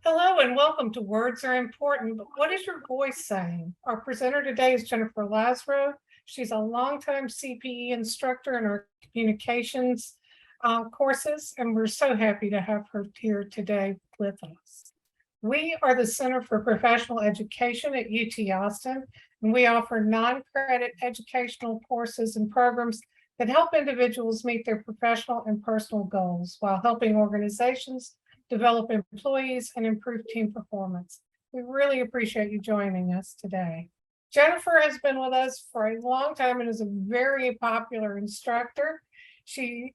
Hello and welcome to Words Are Important, but what is your voice saying? Our presenter today is Jennifer Lazarow. She's a longtime CPE instructor in our communications courses, and we're so happy to have her here today with us. We are the Center for Professional Education at UT Austin, and we offer non-credit educational courses and programs that help individuals meet their professional and personal goals while helping organizations develop employees, and improve team performance. We really appreciate you joining us today. Jennifer has been with us for a long time and is a very popular instructor. She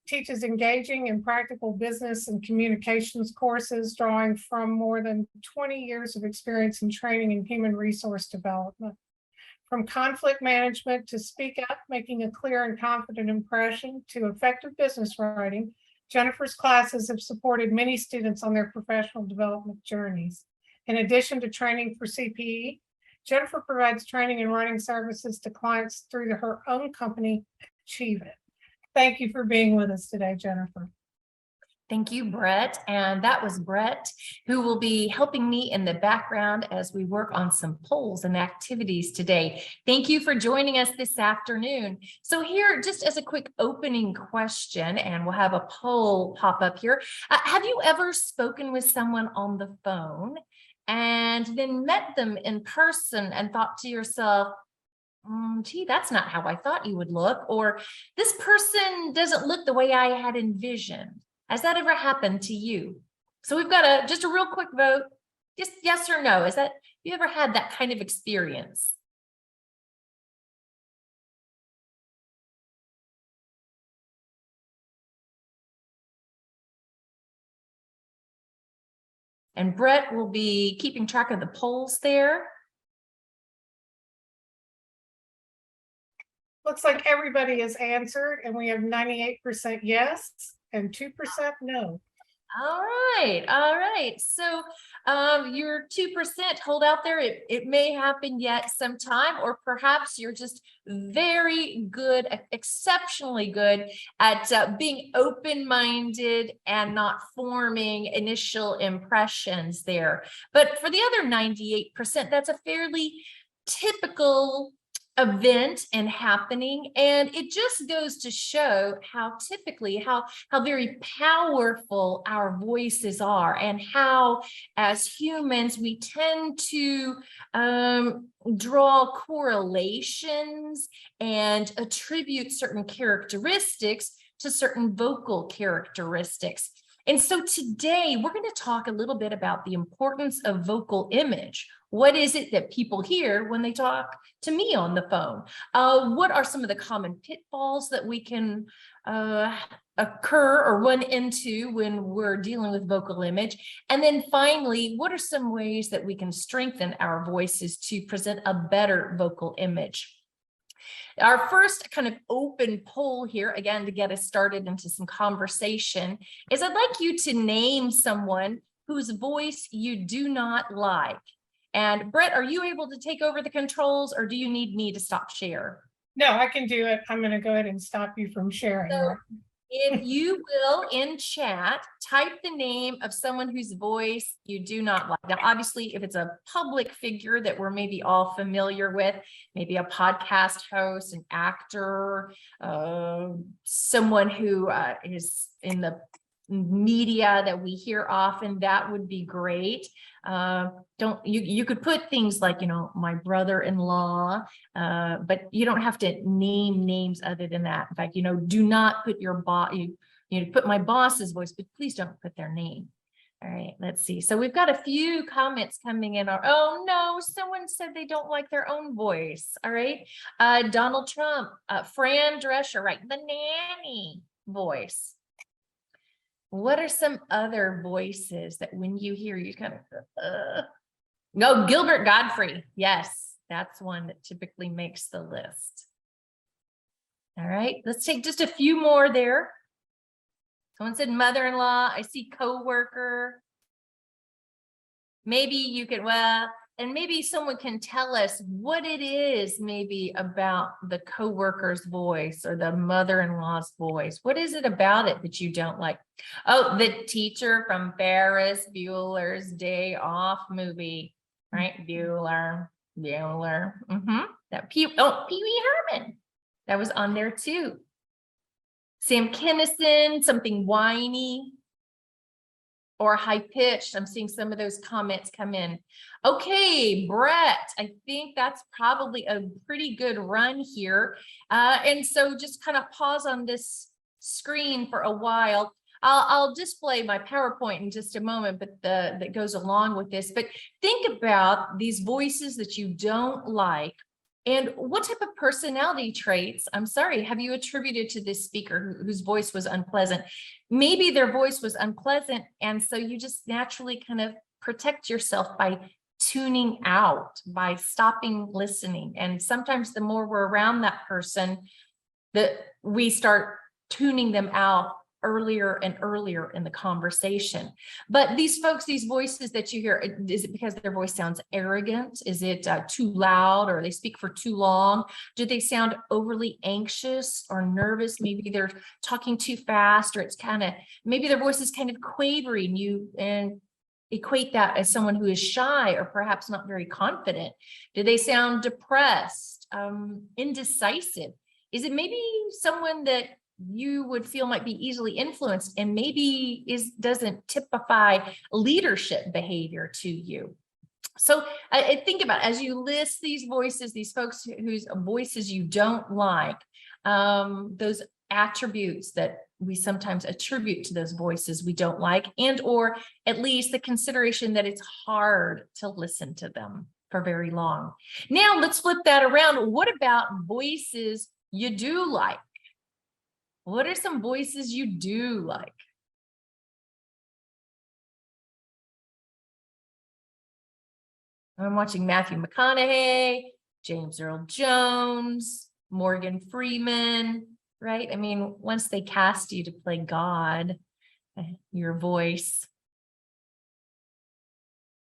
teaches engaging and practical business and communications courses, drawing from more than 20 years of experience in training and human resource development. From conflict management to speak up, making a clear and confident impression, to effective business writing, Jennifer's classes have supported many students on their professional development journeys. In addition to training for CPE, Jennifer provides training and writing services to clients through her own company, Achieve It. Thank you for being with us today, Jennifer. Thank you, Brett. And that was Brett, who will be helping me in the background as we work on some polls and activities today. Thank you for joining us this afternoon. So here, just as a quick opening question, and we'll have a poll pop up here. Have you ever spoken with someone on the phone and then met them in person and thought to yourself, gee, that's not how I thought you would look, or this person doesn't look the way I had envisioned? Has that ever happened to you? So we've got just a real quick vote, just yes or no. Have you ever had that kind of experience? And Brett will be keeping track of the polls there. Looks like everybody has answered, and we have 98% yes and 2% no. All right. So your 2% hold out there. It may happen yet sometime, or perhaps you're just very good, exceptionally good at being open-minded and not forming initial impressions there. But for the other 98%, that's a fairly typical event and happening, and it just goes to show how typically how very powerful our voices are, and how as humans we tend to draw correlations and attribute certain characteristics to certain vocal characteristics. And so today we're going to talk a little bit about the importance of vocal image. What is it that people hear when they talk to me on the phone? What are some of the common pitfalls that we can occur or run into when we're dealing with vocal image? And then finally, what are some ways that we can strengthen our voices to present a better vocal image? Our first kind of open poll here, again, to get us started into some conversation, is I'd like you to name someone whose voice you do not like. And Brett, are you able to take over the controls, or do you need me to stop share? No, I can do it. I'm going to go ahead and stop you from sharing. So if you will, in chat, type the name of someone whose voice you do not like. Now, obviously, if it's a public figure that we're maybe all familiar with, maybe a podcast host, an actor, someone who is in the media that we hear often, that would be great. You could put things like, my brother-in-law, but you don't have to name names other than that. In fact, do not put your boss, put my boss's voice, but please don't put their name. All right, let's see. So we've got a few comments coming in. Oh no, someone said they don't like their own voice. All right. Donald Trump, Fran Drescher, right? The nanny voice. What are some other voices that when you hear, you kind of, No, Gilbert Godfrey. Yes, that's one that typically makes the list. All right, let's take just a few more there. Someone said mother-in-law. I see coworker. Maybe you could, well, And maybe someone can tell us what it is maybe about the coworker's voice or the mother-in-law's voice. What is it about it that you don't like? Oh, the teacher from Ferris Bueller's Day Off movie, right? Bueller. That Pee Wee Herman. That was on there too. Sam Kinison, something whiny or high pitched. I'm seeing some of those comments come in. Okay, Brett, I think that's probably a pretty good run here. And so just kind of pause on this screen for a while. I'll display my PowerPoint in just a moment, but that goes along with this. But think about these voices that you don't like. And what type of personality traits, I'm sorry, have you attributed to this speaker whose voice was unpleasant? Maybe their voice was unpleasant, and so you just naturally kind of protect yourself by tuning out, by stopping listening. And sometimes the more we're around that person, that we start tuning them out earlier and earlier in the conversation. But these folks, these voices that you hear, is it because their voice sounds arrogant? Is it too loud, or they speak for too long? Do they sound overly anxious or nervous? Maybe they're talking too fast, or it's kind of, maybe their voice is kind of quavery, and equate that as someone who is shy or perhaps not very confident. Do they sound depressed, indecisive? Is it maybe someone that you would feel might be easily influenced and maybe doesn't typify leadership behavior to you? So I think about, as you list these voices, these folks whose voices you don't like, those attributes that we sometimes attribute to those voices we don't like, and or at least the consideration that it's hard to listen to them for very long. Now let's flip that around. What about voices you do like? What are some voices you do like? I'm watching Matthew McConaughey, James Earl Jones, Morgan Freeman, right? I mean, once they cast you to play God, your voice.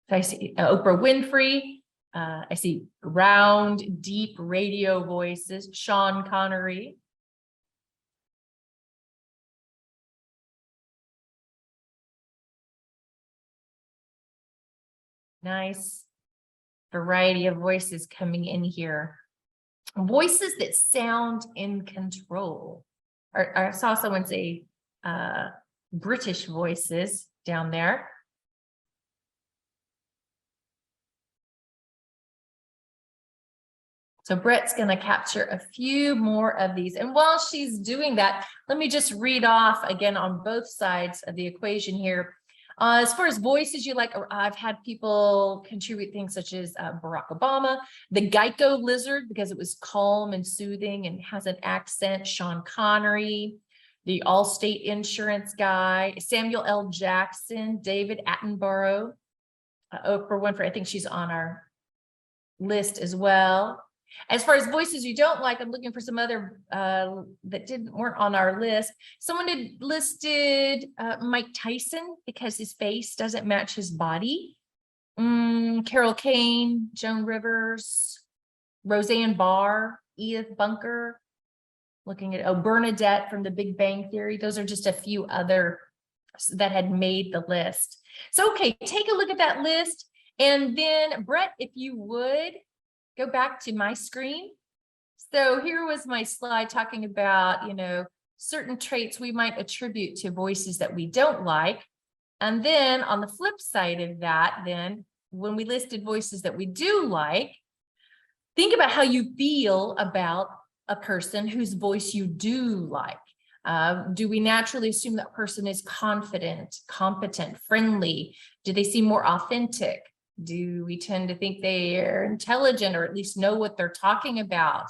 So I see Oprah Winfrey. I see round, deep radio voices, Sean Connery. Nice variety of voices coming in here. Voices that sound in control. I saw someone say British voices down there. So Brett's going to capture a few more of these. And while she's doing that, let me just read off again on both sides of the equation here. As far as voices you like, I've had people contribute things such as Barack Obama, the Geico lizard, because it was calm and soothing and has an accent, Sean Connery, the Allstate insurance guy, Samuel L. Jackson, David Attenborough, Oprah Winfrey, I think she's on our list as well. As far as voices you don't like, I'm looking for some other that weren't on our list. Someone had listed Mike Tyson because his face doesn't match his body. Carol Kane, Joan Rivers, Roseanne Barr, Edith Bunker. Looking at Bernadette from The Big Bang Theory. Those are just a few other that had made the list. So, okay, take a look at that list. And then Brett, if you would, go back to my screen. So here was my slide talking about, certain traits we might attribute to voices that we don't like. And then on the flip side of that, then when we listed voices that we do like, think about how you feel about a person whose voice you do like. Do we naturally assume that person is confident, competent, friendly? Do they seem more authentic? Do we tend to think they are intelligent or at least know what they're talking about?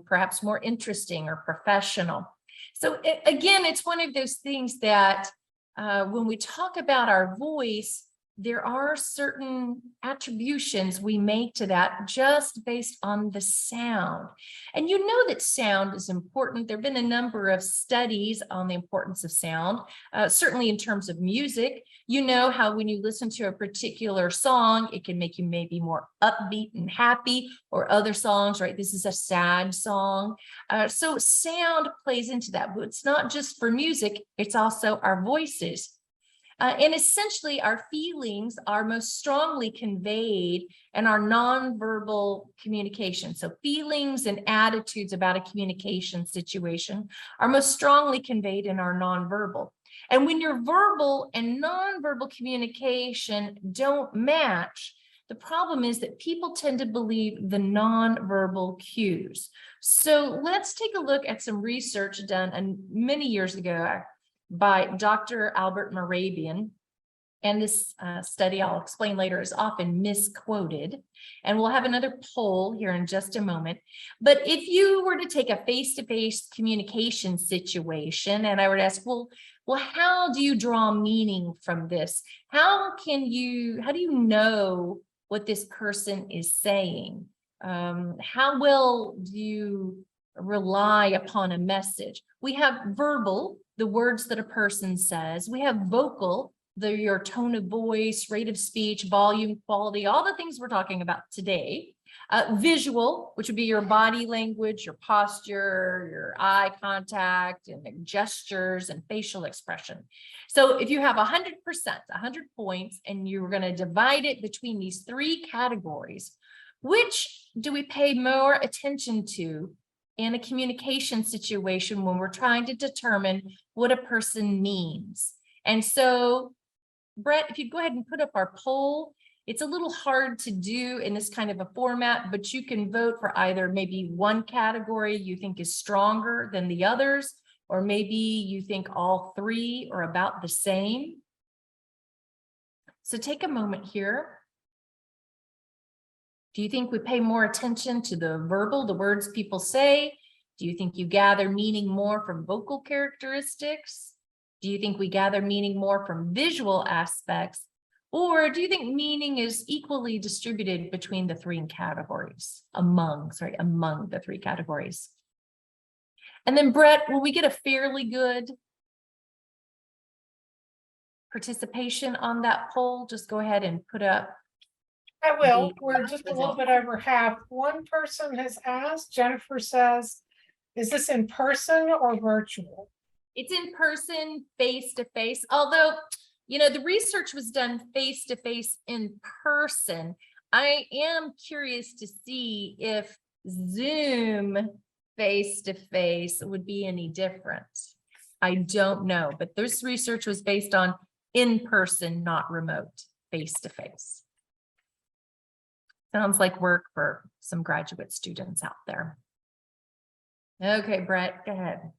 Perhaps more interesting or professional. So again, it's one of those things that when we talk about our voice, there are certain attributions we make to that just based on the sound. And you know that sound is important. There have been a number of studies on the importance of sound, certainly in terms of music. You know how when you listen to a particular song, it can make you maybe more upbeat and happy, or other songs, right? This is a sad song. So sound plays into that, but it's not just for music, it's also our voices. And essentially, our feelings are most strongly conveyed in our nonverbal communication. So feelings and attitudes about a communication situation are most strongly conveyed in our nonverbal. And when your verbal and nonverbal communication don't match, the problem is that people tend to believe the nonverbal cues. So let's take a look at some research done many years ago by Dr. Albert Morabian. And this study, I'll explain later, is often misquoted. And we'll have another poll here in just a moment. But if you were to take a face-to-face communication situation, and I were to ask, well, how do you draw meaning from this? How do you know what this person is saying? How well do you rely upon a message? We have verbal, the words that a person says. We have vocal, your tone of voice, rate of speech, volume, quality, all the things we're talking about today. Visual, which would be your body language, your posture, your eye contact, and gestures and facial expression. So if you have 100%, 100 points, and you're going to divide it between these three categories, which do we pay more attention to in a communication situation when we're trying to determine what a person means? And so, Brett, if you'd go ahead and put up our poll. It's a little hard to do in this kind of a format, but you can vote for either maybe one category you think is stronger than the others, or maybe you think all three are about the same. So take a moment here. Do you think we pay more attention to the verbal, the words people say? Do you think you gather meaning more from vocal characteristics? Do you think we gather meaning more from visual aspects? Or do you think meaning is equally distributed between the three categories, among the three categories? And then Brett, will we get a fairly good participation on that poll? Just go ahead and put up. I will. We're just a little bit over half. One person has asked, Jennifer says, is this in person or virtual? It's in person, face to face, although the research was done face-to-face in person. I am curious to see if Zoom face-to-face would be any different. I don't know, but this research was based on in-person, not remote, face-to-face. Sounds like work for some graduate students out there. Okay, Brett, go ahead.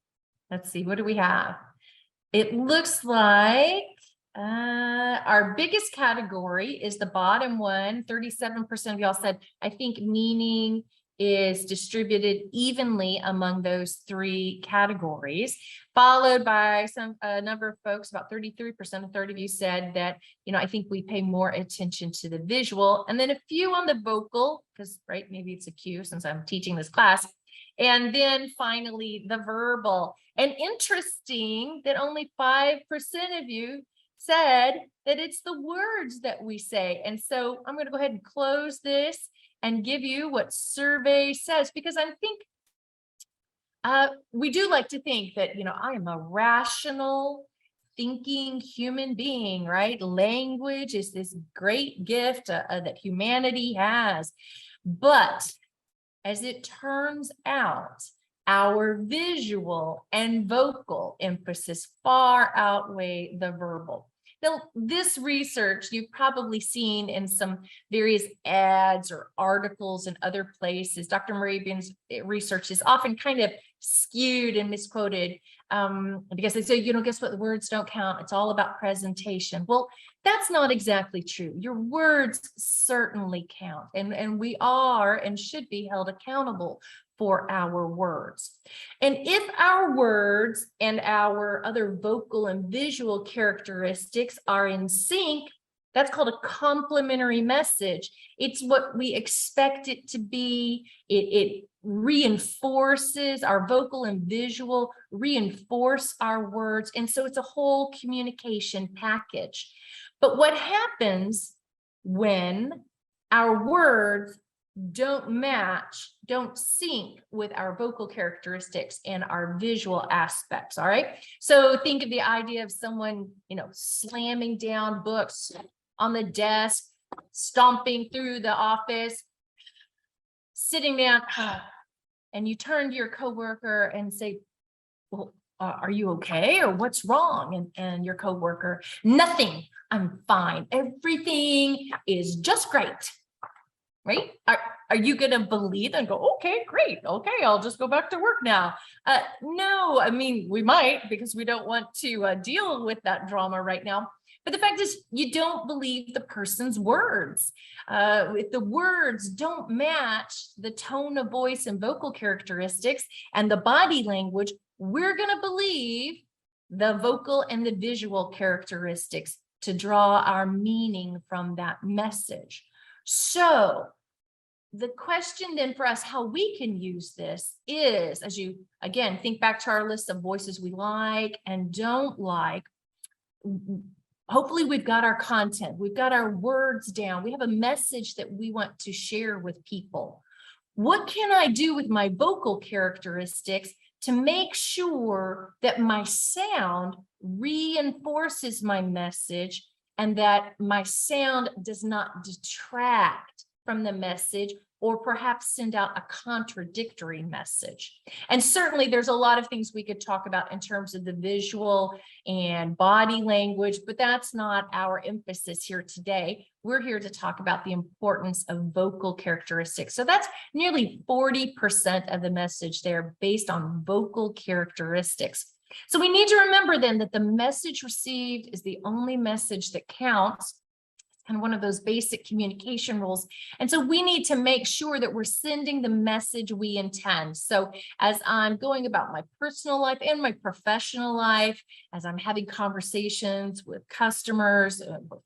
Let's see, what do we have? It looks like our biggest category is the bottom one. 37% of y'all said, I think meaning is distributed evenly among those three categories, followed by a number of folks, about 33%, a third of you said that, I think we pay more attention to the visual, and then a few on the vocal, because, right, maybe it's a cue since I'm teaching this class. And then finally, the verbal. And interesting that only 5% of you said that it's the words that we say. And so I'm going to go ahead and close this and give you what survey says, because I think we do like to think that, I am a rational thinking human being, right? Language is this great gift that humanity has. But as it turns out, our visual and vocal emphasis far outweigh the verbal. Now, this research you've probably seen in some various ads or articles in other places. Dr. Morabian's research is often kind of skewed and misquoted because they say, guess what? The words don't count. It's all about presentation. Well, that's not exactly true. Your words certainly count, and we are and should be held accountable for our words. And if our words and our other vocal and visual characteristics are in sync, That's called a complementary message. It's what we expect it to be. It reinforces our vocal and visual, reinforce our words. And so it's a whole communication package. But what happens when our words don't match, don't sync with our vocal characteristics and our visual aspects? All right. So think of the idea of someone, slamming down books on the desk, stomping through the office, sitting down, and you turn to your coworker and say, well, are you okay? Or what's wrong? And your coworker, nothing, I'm fine. Everything is just great. Right? Are you going to believe and go, okay, great. Okay, I'll just go back to work now. No, I mean, we might, because we don't want to deal with that drama right now. But the fact is, you don't believe the person's words. If the words don't match the tone of voice and vocal characteristics and the body language, we're going to believe the vocal and the visual characteristics to draw our meaning from that message. So the question then for us, how we can use this is, as you, again, think back to our list of voices we like and don't like. Hopefully we've got our content, we've got our words down, we have a message that we want to share with people. What can I do with my vocal characteristics to make sure that my sound reinforces my message and that my sound does not detract from the message or perhaps send out a contradictory message? And certainly there's a lot of things we could talk about in terms of the visual and body language, but that's not our emphasis here today. We're here to talk about the importance of vocal characteristics. So that's nearly 40% of the message there based on vocal characteristics. So we need to remember then that the message received is the only message that counts, and one of those basic communication rules. And so we need to make sure that we're sending the message we intend. So as I'm going about my personal life and my professional life, as I'm having conversations with customers,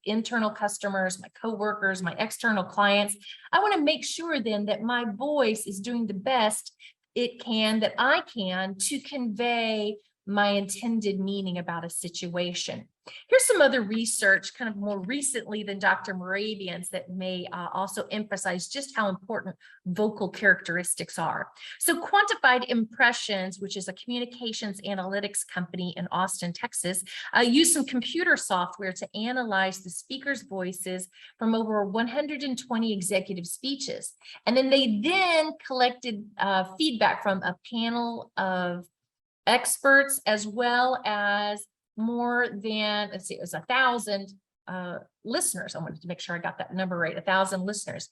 internal customers, my coworkers, my external clients, I want to make sure then that my voice is doing the best it can, that I can, to convey my intended meaning about a situation. Here's some other research kind of more recently than Dr. Moravian's that may also emphasize just how important vocal characteristics are. So Quantified Impressions, which is a communications analytics company in Austin, Texas, used some computer software to analyze the speakers' voices from over 120 executive speeches. And then they collected feedback from a panel of experts, as well as more than, let's see, it was 1,000 listeners. I wanted to make sure I got that number right, 1,000 listeners.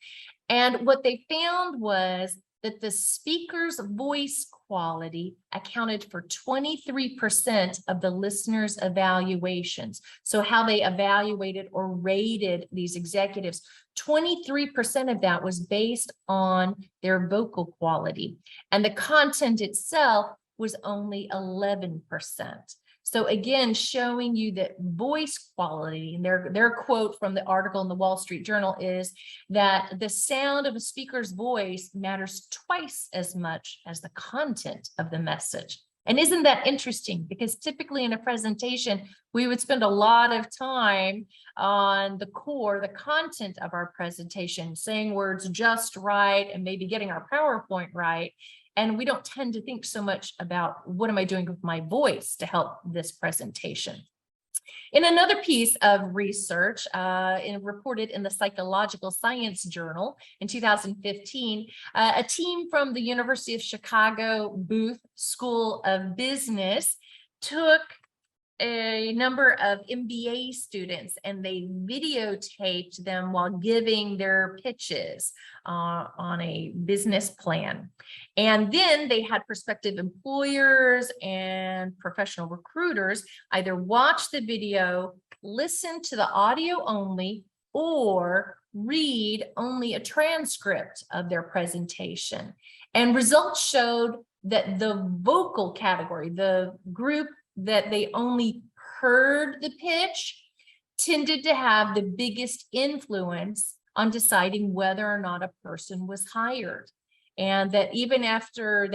And what they found was that the speaker's voice quality accounted for 23% of the listeners' evaluations. So how they evaluated or rated these executives, 23% of that was based on their vocal quality. And the content itself was only 11%. So again, showing you that voice quality, and their quote from the article in the Wall Street Journal is that the sound of a speaker's voice matters twice as much as the content of the message. And isn't that interesting? Because typically in a presentation, we would spend a lot of time on the core, the content of our presentation, saying words just right and maybe getting our PowerPoint right. And we don't tend to think so much about what am I doing with my voice to help this presentation. In another piece of research reported in the Psychological Science Journal in 2015, a team from the University of Chicago Booth School of Business took a number of MBA students and they videotaped them while giving their pitches on a business plan. And then they had prospective employers and professional recruiters either watch the video, listen to the audio only, or read only a transcript of their presentation. And results showed that the vocal category, the group that they only heard the pitch, tended to have the biggest influence on deciding whether or not a person was hired. And that even after if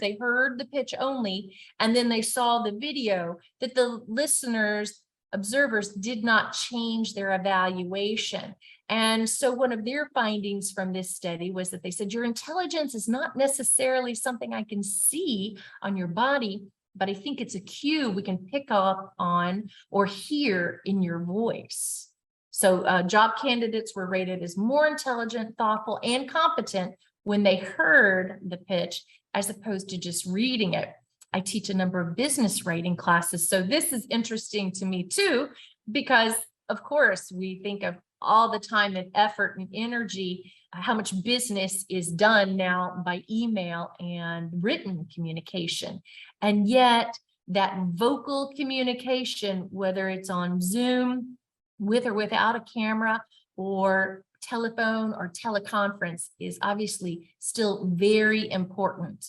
they heard the pitch only, and then they saw the video, that the observers did not change their evaluation. And so one of their findings from this study was that they said, your intelligence is not necessarily something I can see on your body, but I think it's a cue we can pick up on or hear in your voice. So job candidates were rated as more intelligent, thoughtful, and competent when they heard the pitch, as opposed to just reading it. I teach a number of business writing classes, so this is interesting to me too, because of course we think of all the time and effort and energy, how much business is done now by email and written communication. And yet that vocal communication, whether it's on Zoom, with or without a camera, or telephone or teleconference, is obviously still very important.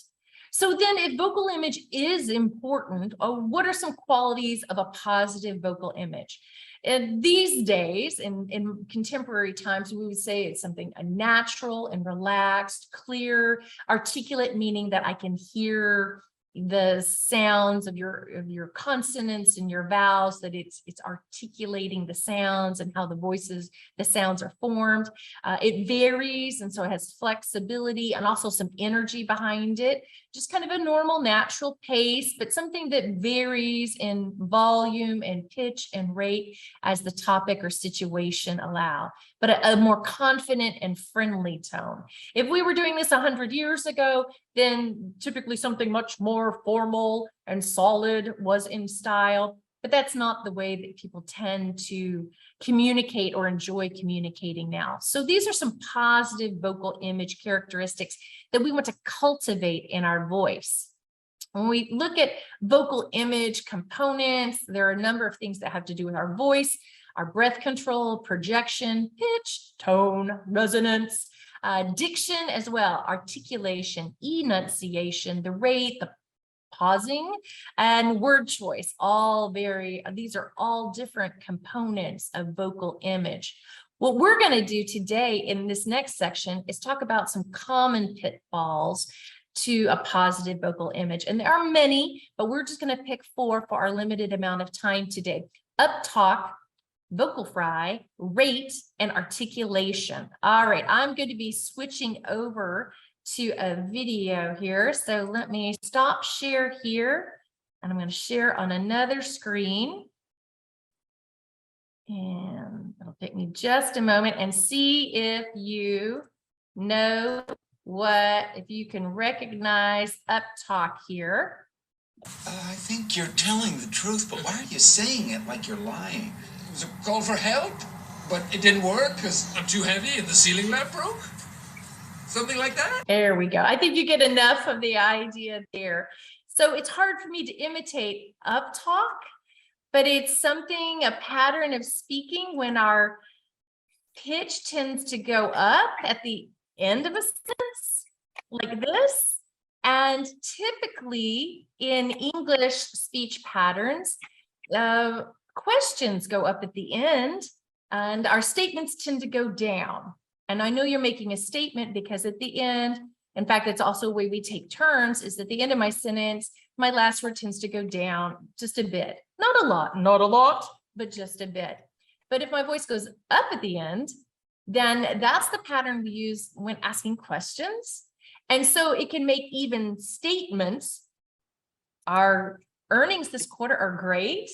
So then if vocal image is important, what are some qualities of a positive vocal image? And these days, in contemporary times, we would say it's something natural and relaxed, clear, articulate, meaning that I can hear the sounds of your consonants and your vowels, that it's articulating the sounds and how the sounds are formed. It varies, and so it has flexibility and also some energy behind it, just kind of a normal, natural pace, but something that varies in volume and pitch and rate as the topic or situation allow, but a more confident and friendly tone. If we were doing this 100 years ago, then typically something much more formal and solid was in style, but that's not the way that people tend to communicate or enjoy communicating now. So these are some positive vocal image characteristics that we want to cultivate in our voice. When we look at vocal image components, there are a number of things that have to do with our voice, our breath control, projection, pitch, tone, resonance, diction as well, articulation, enunciation, the rate, the pausing, and word choice. These are all different components of vocal image. What we're going to do today in this next section is talk about some common pitfalls to a positive vocal image. And there are many, but we're just going to pick 4 for our limited amount of time today. Uptalk, vocal fry, rate, and articulation. All right, I'm going to be switching over to a video here. So let me stop share here, and I'm going to share on another screen. And it'll take me just a moment and see if you know if you can recognize Uptalk here. I think you're telling the truth, but why are you saying it like you're lying? It was a call for help, but it didn't work because I'm too heavy and the ceiling lamp broke. Something like that. There we go. I think you get enough of the idea there. So it's hard for me to imitate Uptalk, but it's a pattern of speaking when our pitch tends to go up at the end of a sentence like this. And typically in English speech patterns, questions go up at the end and our statements tend to go down. And I know you're making a statement because at the end, in fact, it's also a way we take turns, is at the end of my sentence, my last word tends to go down just a bit. Not a lot, but just a bit. But if my voice goes up at the end, then that's the pattern we use when asking questions. And so it can make even statements, our earnings this quarter are great,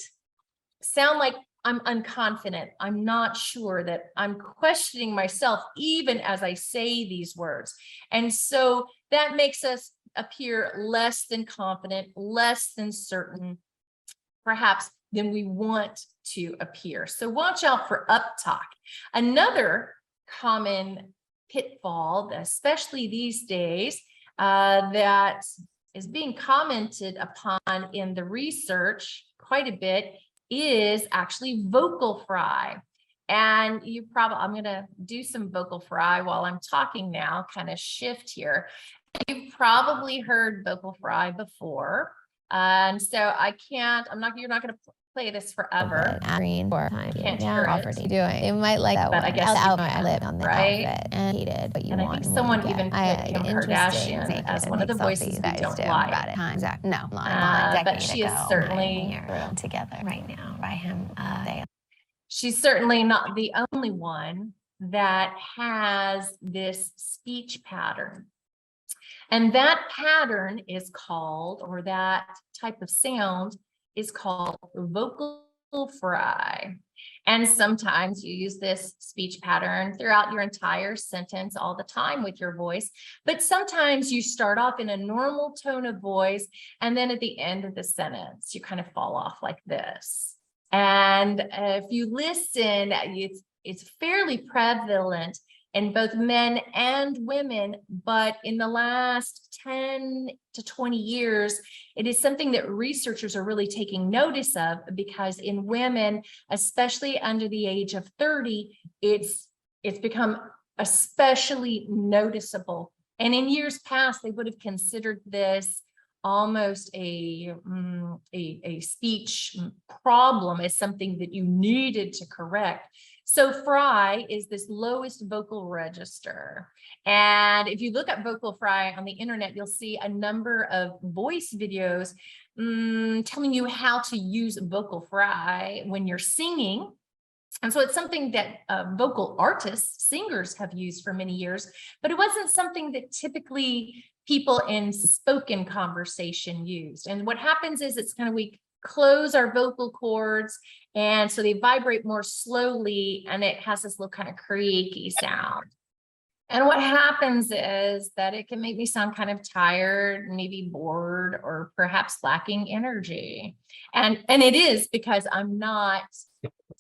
sound like I'm unconfident. I'm not sure, that I'm questioning myself even as I say these words. And so that makes us appear less than confident, less than certain, perhaps, than we want to appear. So watch out for Uptalk. Another common pitfall, especially these days, that is being commented upon in the research quite a bit, is actually vocal fry. And I'm going to do some vocal fry while I'm talking now, kind of shift here. You've probably heard vocal fry before. And so you're not going to play this forever. Green for time. Can't Yeah, hear offered it. to doing. It might like that But one. I guess you outfit can, I lived on the right? outfit and hated, but you And I want think more someone you get. even put Kim Interesting. Kardashian as one of the voices we don't like. Exactly. No, But she is certainly together right now by him. she's certainly not the only one that has this speech pattern. And that pattern is called, or that type of sound is called vocal fry. And sometimes you use this speech pattern throughout your entire sentence all the time with your voice. But sometimes you start off in a normal tone of voice, and then at the end of the sentence, you kind of fall off like this. And if you listen, it's fairly prevalent in both men and women, but in the last 10 to 20 years, it is something that researchers are really taking notice of, because in women, especially under the age of 30, it's become especially noticeable. And in years past, they would have considered this almost a speech problem, as something that you needed to correct. So fry is this lowest vocal register. And if you look at vocal fry on the internet, you'll see a number of voice videos telling you how to use vocal fry when you're singing. And so it's something that vocal artists, singers have used for many years, but it wasn't something that typically people in spoken conversation used. And what happens is it's kind of, we close our vocal cords, and so they vibrate more slowly, and it has this little kind of creaky sound. And what happens is that it can make me sound kind of tired, maybe bored, or perhaps lacking energy. And it is because I'm not,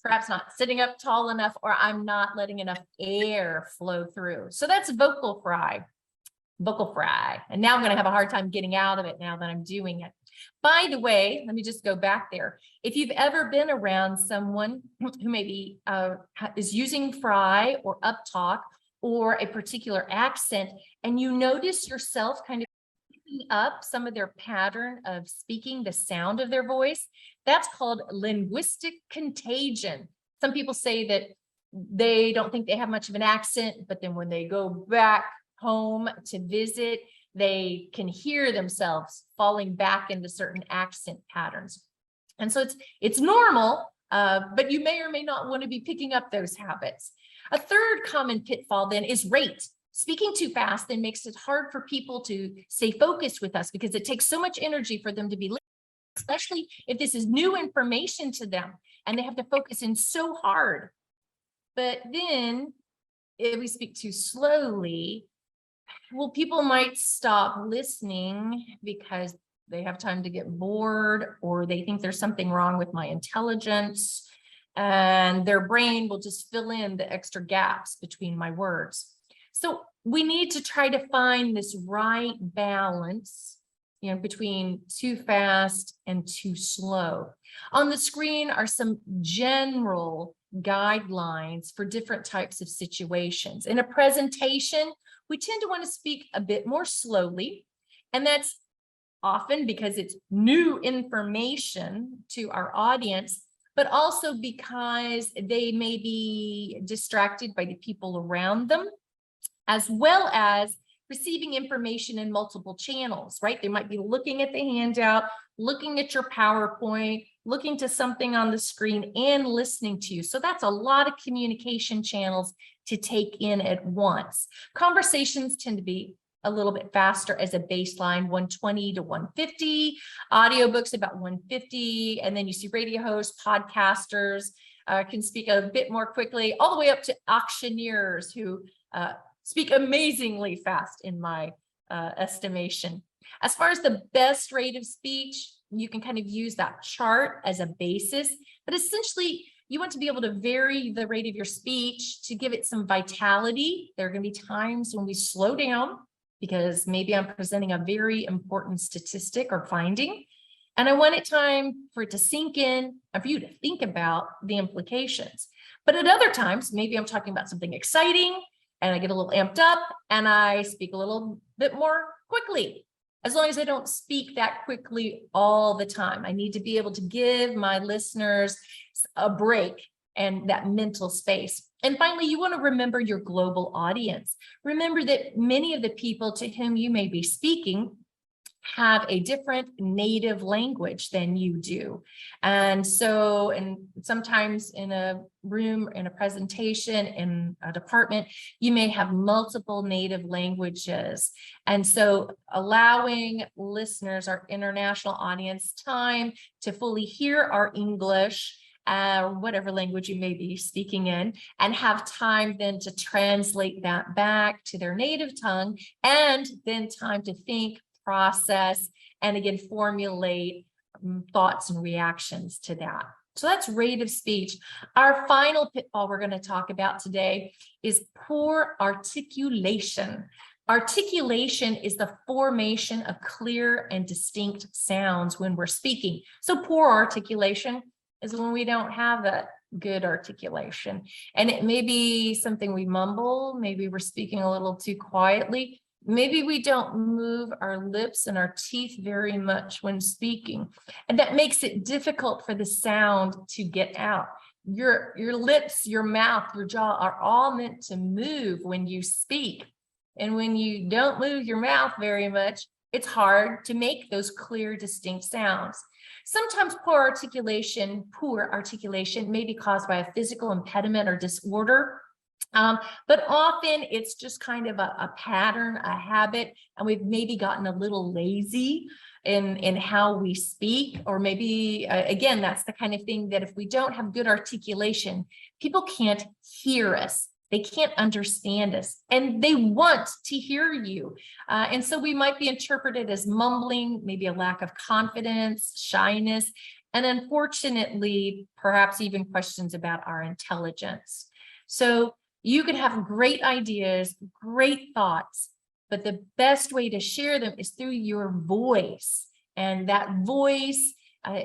perhaps not sitting up tall enough, or I'm not letting enough air flow through. So that's vocal fry. And now I'm going to have a hard time getting out of it now that I'm doing it. By the way, let me just go back there. If you've ever been around someone who maybe is using fry or uptalk or a particular accent, and you notice yourself kind of picking up some of their pattern of speaking, the sound of their voice, that's called linguistic contagion. Some people say that they don't think they have much of an accent, but then when they go back home to visit, they can hear themselves falling back into certain accent patterns. And so it's normal, but you may or may not want to be picking up those habits. A third common pitfall then is rate. Speaking too fast then makes it hard for people to stay focused with us, because it takes so much energy for them to be listening, especially if this is new information to them and they have to focus in so hard. But then if we speak too slowly, well, people might stop listening because they have time to get bored, or they think there's something wrong with my intelligence, and their brain will just fill in the extra gaps between my words. So we need to try to find this right balance, between too fast and too slow. On the screen are some general guidelines for different types of situations. In a presentation, we tend to want to speak a bit more slowly, and that's often because it's new information to our audience, but also because they may be distracted by the people around them, as well as receiving information in multiple channels, right? They might be looking at the handout, looking at your PowerPoint, looking to something on the screen, and listening to you. So that's a lot of communication channels to take in at once. Conversations tend to be a little bit faster as a baseline, 120 to 150, audiobooks about 150, and then you see radio hosts, podcasters can speak a bit more quickly, all the way up to auctioneers who speak amazingly fast in my estimation. As far as the best rate of speech, you can kind of use that chart as a basis, but essentially you want to be able to vary the rate of your speech to give it some vitality. There are going to be times when we slow down because maybe I'm presenting a very important statistic or finding, and I want it time for it to sink in and for you to think about the implications. But at other times, maybe I'm talking about something exciting and I get a little amped up and I speak a little bit more quickly. as long as I don't speak that quickly all the time. I need to be able to give my listeners a break and that mental space. And finally, you want to remember your global audience. Remember that many of the people to whom you may be speaking have a different native language than you do. And so, and sometimes in a room, in a presentation, in a department, you may have multiple native languages. And so allowing listeners, our international audience, time to fully hear our English, whatever language you may be speaking in, and have time then to translate that back to their native tongue, and then time to think, process, and again, formulate thoughts and reactions to that. So that's rate of speech. Our final pitfall we're going to talk about today is poor articulation. Articulation is the formation of clear and distinct sounds when we're speaking. So poor articulation is when we don't have that good articulation. And it may be something we mumble, maybe we're speaking a little too quietly. Maybe we don't move our lips and our teeth very much when speaking, and that makes it difficult for the sound to get out. Your lips, your mouth, your jaw are all meant to move when you speak. And when you don't move your mouth very much, it's hard to make those clear, distinct sounds. Sometimes poor articulation may be caused by a physical impediment or disorder. But often it's just kind of a pattern, a habit, and we've maybe gotten a little lazy in how we speak, or maybe, again, that's the kind of thing that if we don't have good articulation, people can't hear us. They can't understand us, and they want to hear you. And so we might be interpreted as mumbling, maybe a lack of confidence, shyness, and unfortunately, perhaps even questions about our intelligence. So you can have great ideas, great thoughts, but the best way to share them is through your voice. And that voice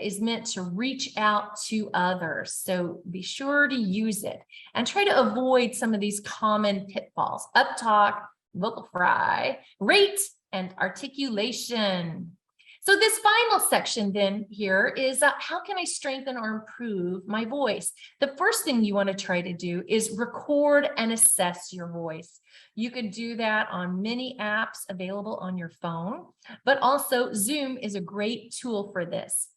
is meant to reach out to others. So be sure to use it and try to avoid some of these common pitfalls: uptalk, vocal fry, rate, and articulation. So this final section then here is how can I strengthen or improve my voice? The first thing you want to try to do is record and assess your voice. You can do that on many apps available on your phone, but also Zoom is a great tool for this.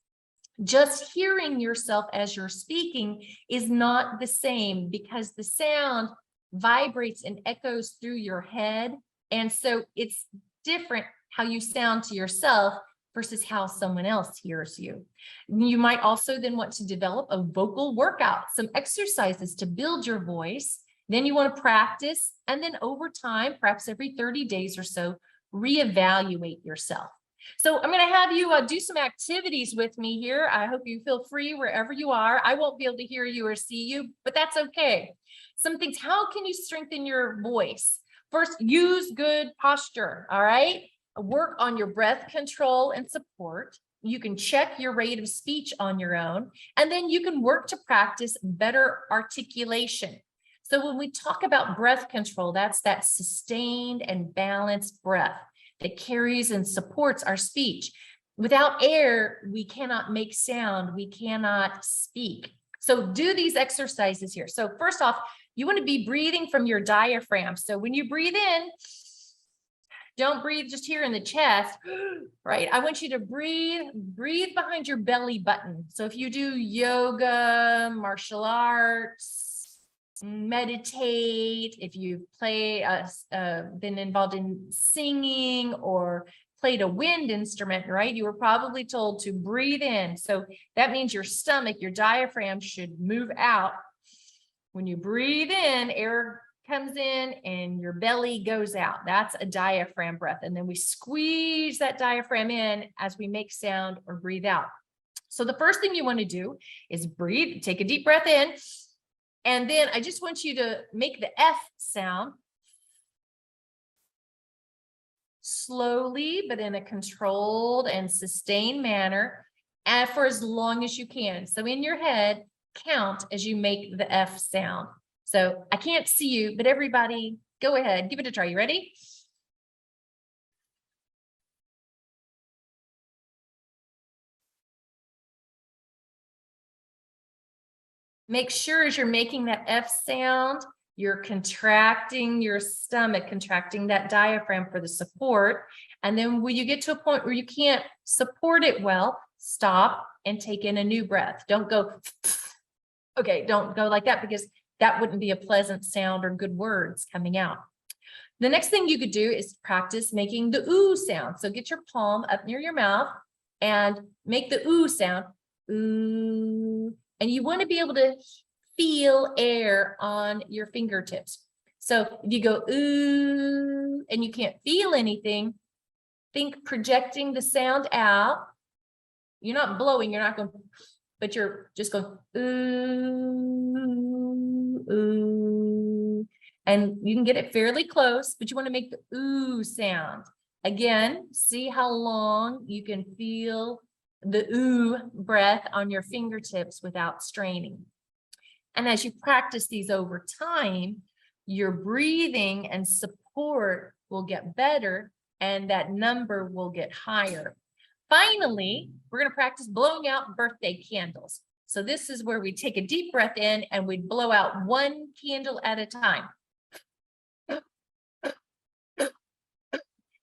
Just hearing yourself as you're speaking is not the same, because the sound vibrates and echoes through your head. And so it's different how you sound to yourself versus how someone else hears you. You might also then want to develop a vocal workout, some exercises to build your voice. Then you want to practice, and then over time, perhaps every 30 days or so, reevaluate yourself. So I'm going to have you do some activities with me here. I hope you feel free wherever you are. I won't be able to hear you or see you, but that's okay. Some things: how can you strengthen your voice? First, use good posture, all right? Work on your breath control and support. You can check your rate of speech on your own, and then you can work to practice better articulation. So when we talk about breath control, that's that sustained and balanced breath that carries and supports our speech. Without air, we cannot make sound, we cannot speak. So do these exercises here. So first off, you want to be breathing from your diaphragm. So when you breathe in, don't breathe just here in the chest, right? I want you to breathe behind your belly button. So if you do yoga, martial arts, meditate, if you've been involved in singing or played a wind instrument, right? You were probably told to breathe in. So that means your stomach, your diaphragm should move out. When you breathe in, air comes in and your belly goes out. That's a diaphragm breath. And then we squeeze that diaphragm in as we make sound or breathe out. So the first thing you want to do is breathe, take a deep breath in. And then I just want you to make the F sound slowly, but in a controlled and sustained manner, and for as long as you can. So in your head, count as you make the F sound. So I can't see you, but everybody go ahead, give it a try. You ready? Make sure as you're making that F sound, you're contracting your stomach, contracting that diaphragm for the support. And then when you get to a point where you can't support it well, stop and take in a new breath. Don't go, okay, don't go like that, because that wouldn't be a pleasant sound or good words coming out. The next thing you could do is practice making the ooh sound. So get your palm up near your mouth and make the ooh sound. Ooh. And you want to be able to feel air on your fingertips. So if you go ooh and you can't feel anything, think projecting the sound out. You're not blowing, you're not going, but you're just going ooh, ooh. And you can get it fairly close, but you want to make the ooh sound. Again, see how long you can feel the ooh breath on your fingertips without straining. And as you practice these over time, your breathing and support will get better and that number will get higher. Finally, we're going to practice blowing out birthday candles. So this is where we take a deep breath in and we blow out one candle at a time.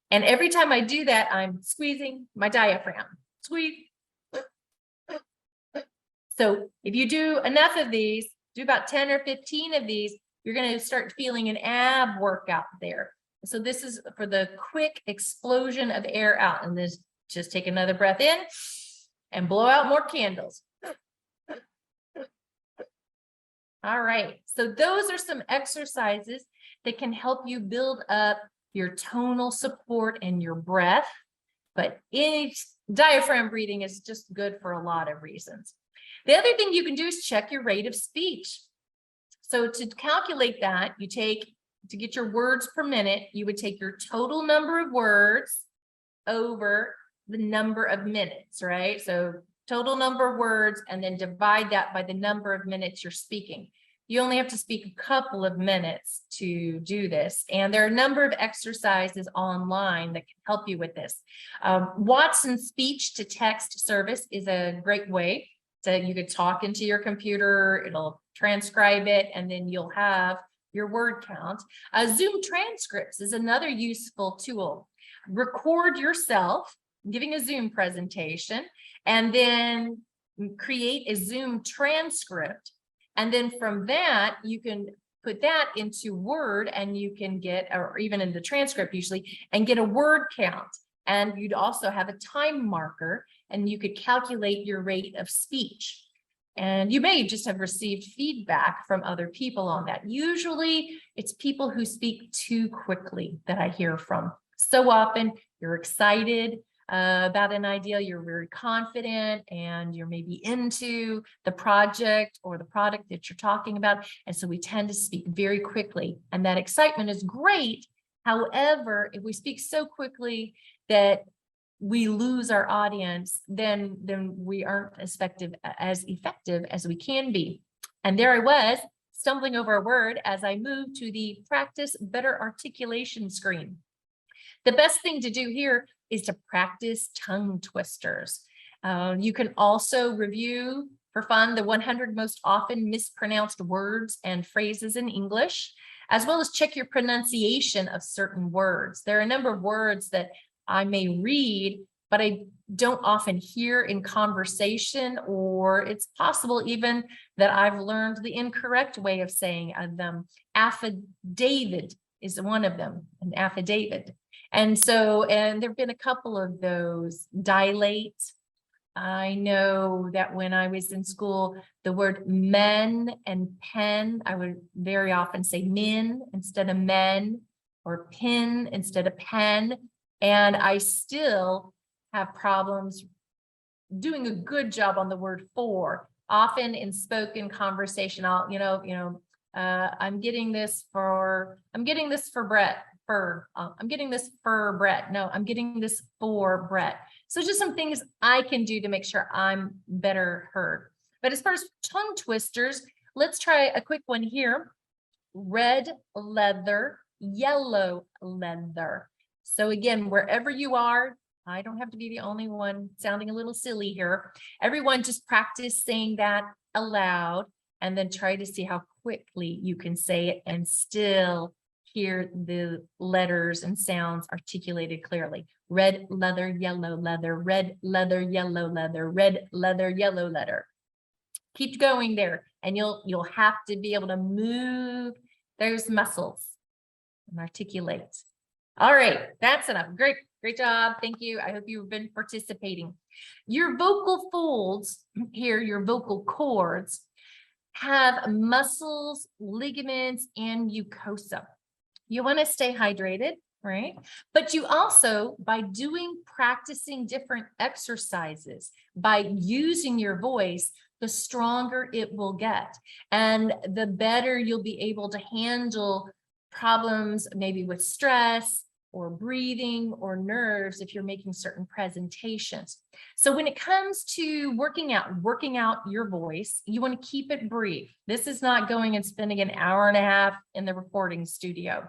And every time I do that, I'm squeezing my diaphragm. Squeeze. So if you do enough of these, do about 10 or 15 of these, you're going to start feeling an ab workout there. So this is for the quick explosion of air out. And this, just take another breath in and blow out more candles. All right. So those are some exercises that can help you build up your tonal support and your breath. But diaphragm breathing is just good for a lot of reasons. The other thing you can do is check your rate of speech. So to calculate that, you take, to get your words per minute, you would take your total number of words over the number of minutes, right? So total number of words, and then divide that by the number of minutes you're speaking. You only have to speak a couple of minutes to do this. And there are a number of exercises online that can help you with this. Watson's speech to text service is a great way. So you could talk into your computer, it'll transcribe it, and then you'll have your word count. Zoom transcripts is another useful tool. Record yourself giving a Zoom presentation, and then create a Zoom transcript. And then from that, you can put that into Word, and you can get, or even in the transcript usually, and get a word count. And you'd also have a time marker, and you could calculate your rate of speech. And you may just have received feedback from other people on that. Usually it's people who speak too quickly that I hear from. So often you're excited about an idea, you're very confident, and you're maybe into the project or the product that you're talking about. And so we tend to speak very quickly, and that excitement is great. However, if we speak so quickly that we lose our audience, then we aren't as effective as we can be. And there I was stumbling over a word as I moved to the practice better articulation screen. The best thing to do here is to practice tongue twisters. You can also review for fun the 100 most often mispronounced words and phrases in English, as well as check your pronunciation of certain words. There are a number of words that I may read, but I don't often hear in conversation, or it's possible even that I've learned the incorrect way of saying them. Affidavit is one of them, an affidavit. And so, and there've been a couple of those. Dilate. I know that when I was in school, the word men and pen, I would very often say min instead of men, or pin instead of pen. And I still have problems doing a good job on the word for. Often in spoken conversation, I'll, I'm getting this for Brett. I'm getting this for Brett. No, I'm getting this for Brett. So just some things I can do to make sure I'm better heard. But as far as tongue twisters, let's try a quick one here. Red leather, yellow leather. So again, wherever you are, I don't have to be the only one sounding a little silly here. Everyone just practice saying that aloud. and then try to see how quickly you can say it and still hear the letters and sounds articulated clearly. Red leather, yellow leather, red leather, yellow leather, red leather, yellow leather. Keep going there, and you'll have to be able to move those muscles and articulate. All right, that's enough. Great job. Thank you. I hope you've been participating. Your vocal folds here, your vocal cords, have muscles, ligaments, and mucosa. You want to stay hydrated, right? But you also, by practicing different exercises, by using your voice, the stronger it will get. And the better you'll be able to handle problems, maybe with stress or breathing or nerves if you're making certain presentations. So when it comes to working out your voice, you want to keep it brief. This is not going and spending an hour and a half in the recording studio.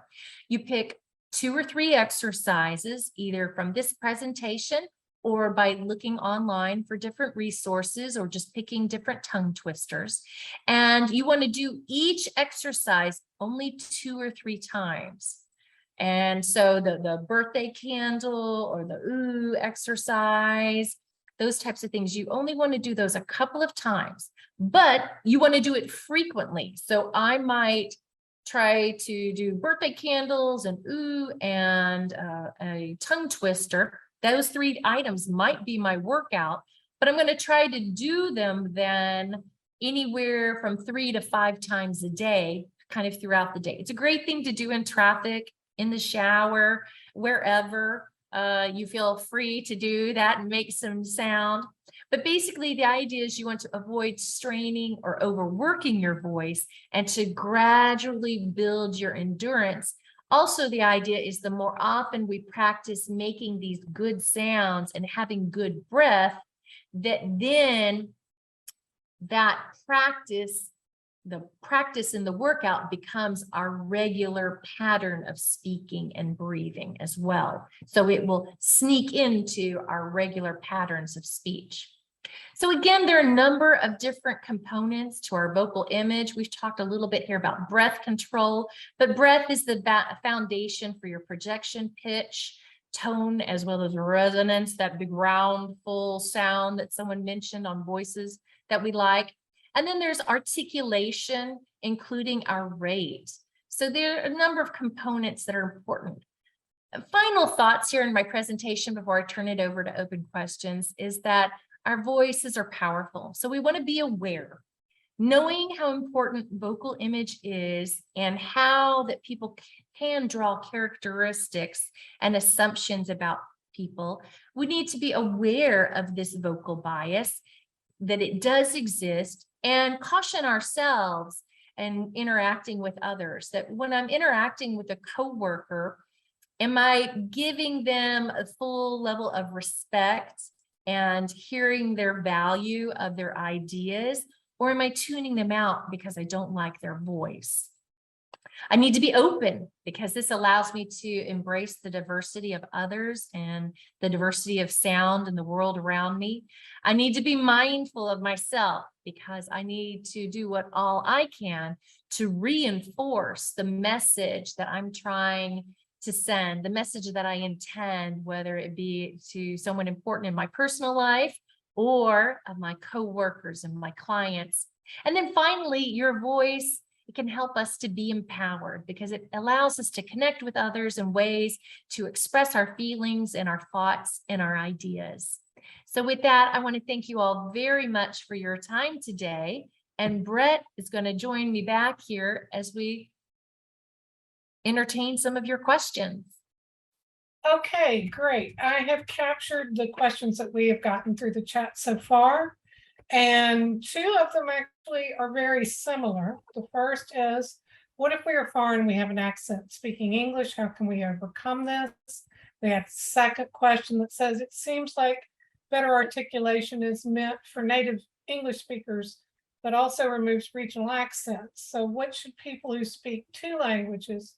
You pick 2 or 3 exercises, either from this presentation or by looking online for different resources or just picking different tongue twisters. And you want to do each exercise only 2 or 3 times. And so the birthday candle or the ooh exercise, those types of things, you only want to do those a couple of times, but you want to do it frequently. So I might try to do birthday candles and ooh and a tongue twister. Those 3 items might be my workout, but I'm going to try to do them then anywhere from 3 to 5 times a day, kind of throughout the day. It's a great thing to do in traffic, in the shower, wherever you feel free to do that and make some sound. But basically the idea is you want to avoid straining or overworking your voice and to gradually build your endurance. Also, the idea is the more often we practice making these good sounds and having good breath, that then that practice, the practice in the workout becomes our regular pattern of speaking and breathing as well. So it will sneak into our regular patterns of speech. So again, there are a number of different components to our vocal image. We've talked a little bit here about breath control, but breath is the foundation for your projection, pitch, tone, as well as resonance, that big round, full sound that someone mentioned on voices that we like. And then there's articulation, including our rate. So there are a number of components that are important. Final thoughts here in my presentation before I turn it over to open questions is that our voices are powerful. So we want to be aware, knowing how important vocal image is and how that people can draw characteristics and assumptions about people. We need to be aware of this vocal bias, that it does exist, and caution ourselves and interacting with others, that when I'm interacting with a coworker, am I giving them a full level of respect and hearing their value of their ideas, or am I tuning them out because I don't like their voice? I need to be open because this allows me to embrace the diversity of others and the diversity of sound in the world around me. I need to be mindful of myself because I need to do what all I can to reinforce the message that I'm trying to send, the message that I intend, whether it be to someone important in my personal life or of my coworkers and my clients. And then finally, your voice, it can help us to be empowered because it allows us to connect with others in ways to express our feelings and our thoughts and our ideas. So with that, I want to thank you all very much for your time today. And Brett is going to join me back here as we entertain some of your questions. Okay, great. I have captured the questions that we have gotten through the chat so far. And 2 of them actually are very similar. The first is, what if we are foreign and we have an accent speaking English? How can we overcome this? We have a second question that says, it seems like better articulation is meant for native English speakers, but also removes regional accents. So what should people who speak 2 languages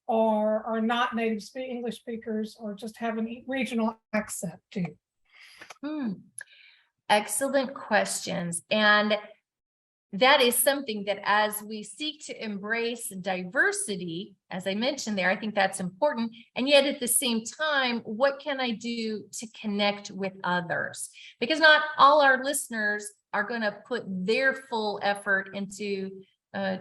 or are not native English speakers or just have a regional accent do? Excellent questions. And that is something that as we seek to embrace diversity, as I mentioned there, I think that's important. And yet at the same time, what can I do to connect with others? Because not all our listeners are going to put their full effort into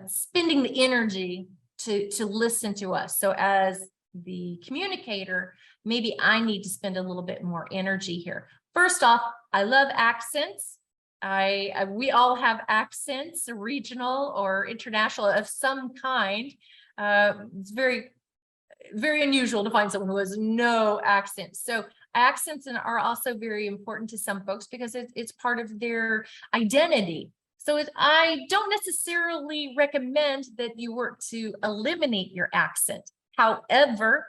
spending the energy to listen to us. So as the communicator, maybe I need to spend a little bit more energy here. First off, I love accents. We all have accents, regional or international of some kind. It's very, very unusual to find someone who has no accent. So accents are also very important to some folks because it's part of their identity. So I don't necessarily recommend that you work to eliminate your accent. However,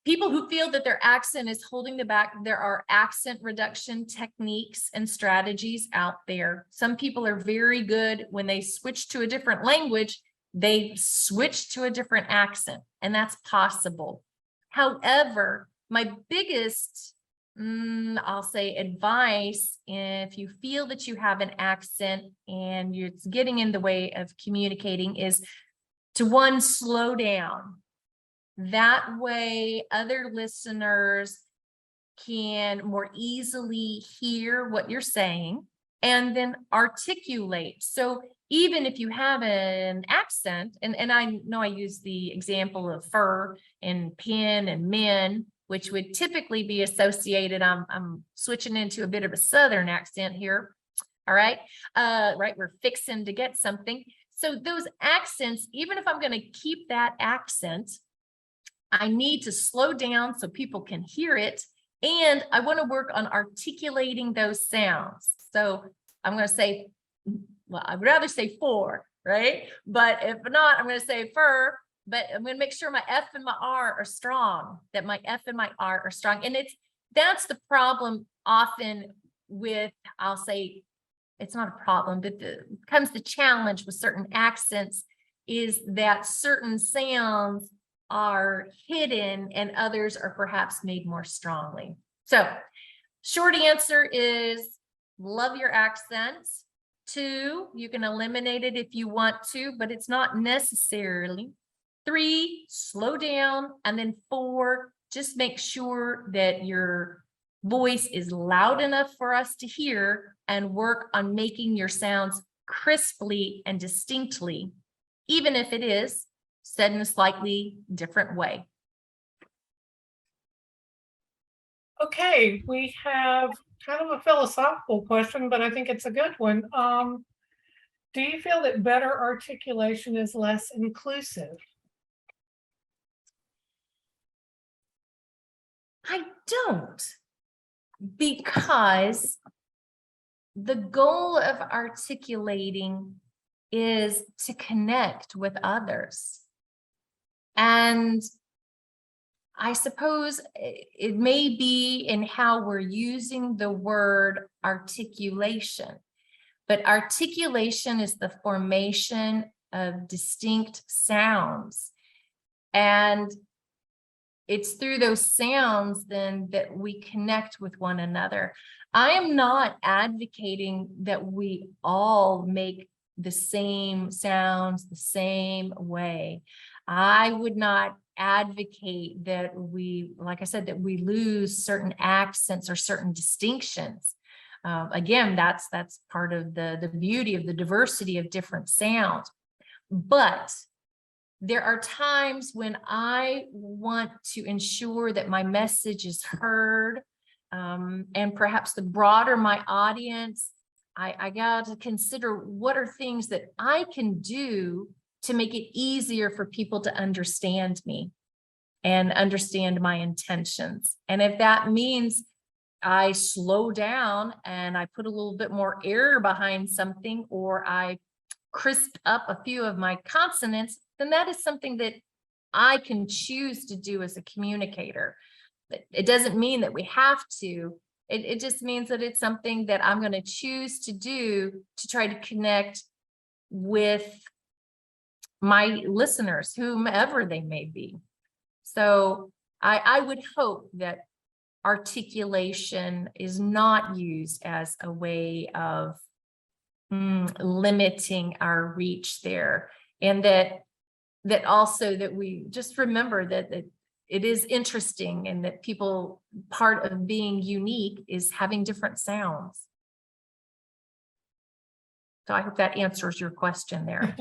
people who feel that their accent is holding them back, there are accent reduction techniques and strategies out there. Some people are very good when they switch to a different language, they switch to a different accent, and that's possible. However, my biggest, I'll say advice, if you feel that you have an accent and it's getting in the way of communicating, is to one, slow down. That way, other listeners can more easily hear what you're saying and then articulate. So even if you have an accent, and I know I use the example of fur and pin and men, which would typically be associated, I'm switching into a bit of a Southern accent here. All right. Right. We're fixing to get something. So those accents, even if I'm going to keep that accent, I need to slow down so people can hear it. And I want to work on articulating those sounds. So I'm going to say, well, I'd rather say for, right? But if not, I'm going to say fur, but I'm going to make sure my F and my R are strong, that my F and my R are strong. And that's the problem often with, I'll say, it's not a problem, but comes the challenge with certain accents is that certain sounds are hidden and others are perhaps made more strongly. So short answer is love your accents. 2, you can eliminate it if you want to, but it's not necessarily. 3, slow down. And then 4, just make sure that your voice is loud enough for us to hear and work on making your sounds crisply and distinctly, even if it is said in a slightly different way. Okay, we have kind of a philosophical question, but I think it's a good one. Do you feel that better articulation is less inclusive? I don't, because the goal of articulating is to connect with others. And I suppose it may be in how we're using the word articulation, but articulation is the formation of distinct sounds. And it's through those sounds then that we connect with one another. I am not advocating that we all make the same sounds the same way. I would not advocate that we, like I said, that we lose certain accents or certain distinctions. Again, that's part of the beauty of the diversity of different sounds. But there are times when I want to ensure that my message is heard, and perhaps the broader my audience, I got to consider what are things that I can do to make it easier for people to understand me and understand my intentions. And if that means I slow down and I put a little bit more air behind something, or I crisp up a few of my consonants, then that is something that I can choose to do as a communicator. It doesn't mean that we have to. It just means that it's something that I'm going to choose to do to try to connect with my listeners, whomever they may be. So I would hope that articulation is not used as a way of limiting our reach there. And that also that we just remember that it is interesting, and that people, part of being unique is having different sounds. So I hope that answers your question there.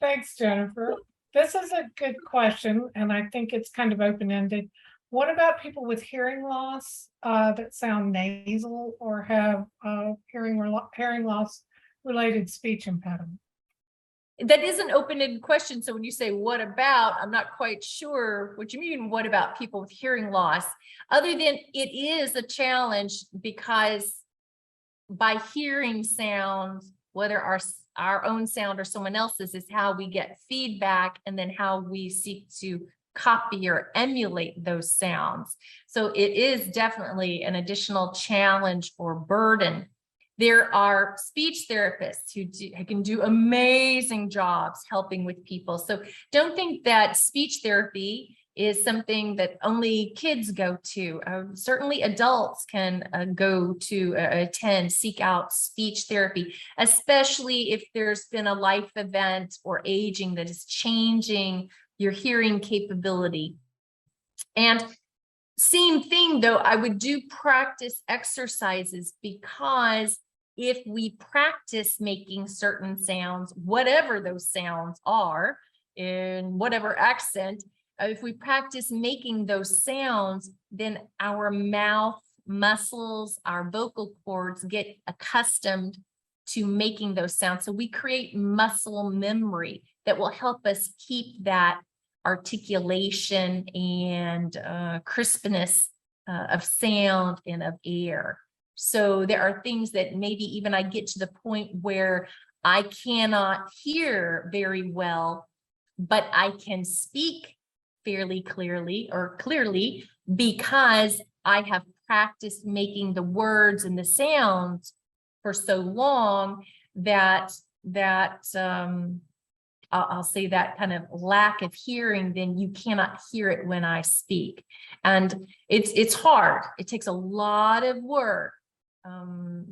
Thanks, Jennifer. This is a good question, and I think it's kind of open-ended. What about people with hearing loss that sound nasal or have hearing loss related speech impediment? That is an open-ended question. So when you say what about, I'm not quite sure what you mean. What about people with hearing loss? Other than it is a challenge, because by hearing sounds, whether our own sound or someone else's, is how we get feedback, and then how we seek to copy or emulate those sounds. So it is definitely an additional challenge or burden. There are speech therapists who can do amazing jobs helping with people. So don't think that speech therapy is something that only kids go to. Certainly adults can go to attend, seek out speech therapy, especially if there's been a life event or aging that is changing your hearing capability. And same thing though, I would do practice exercises, because if we practice making certain sounds, whatever those sounds are, in whatever accent, if we practice making those sounds, then our mouth muscles, our vocal cords get accustomed to making those sounds. So we create muscle memory that will help us keep that articulation and crispness of sound and of air. So there are things that maybe even I get to the point where I cannot hear very well, but I can speak fairly clearly or clearly, because I have practiced making the words and the sounds for so long that I'll say that kind of lack of hearing, then you cannot hear it when I speak. And it's hard. It takes a lot of work,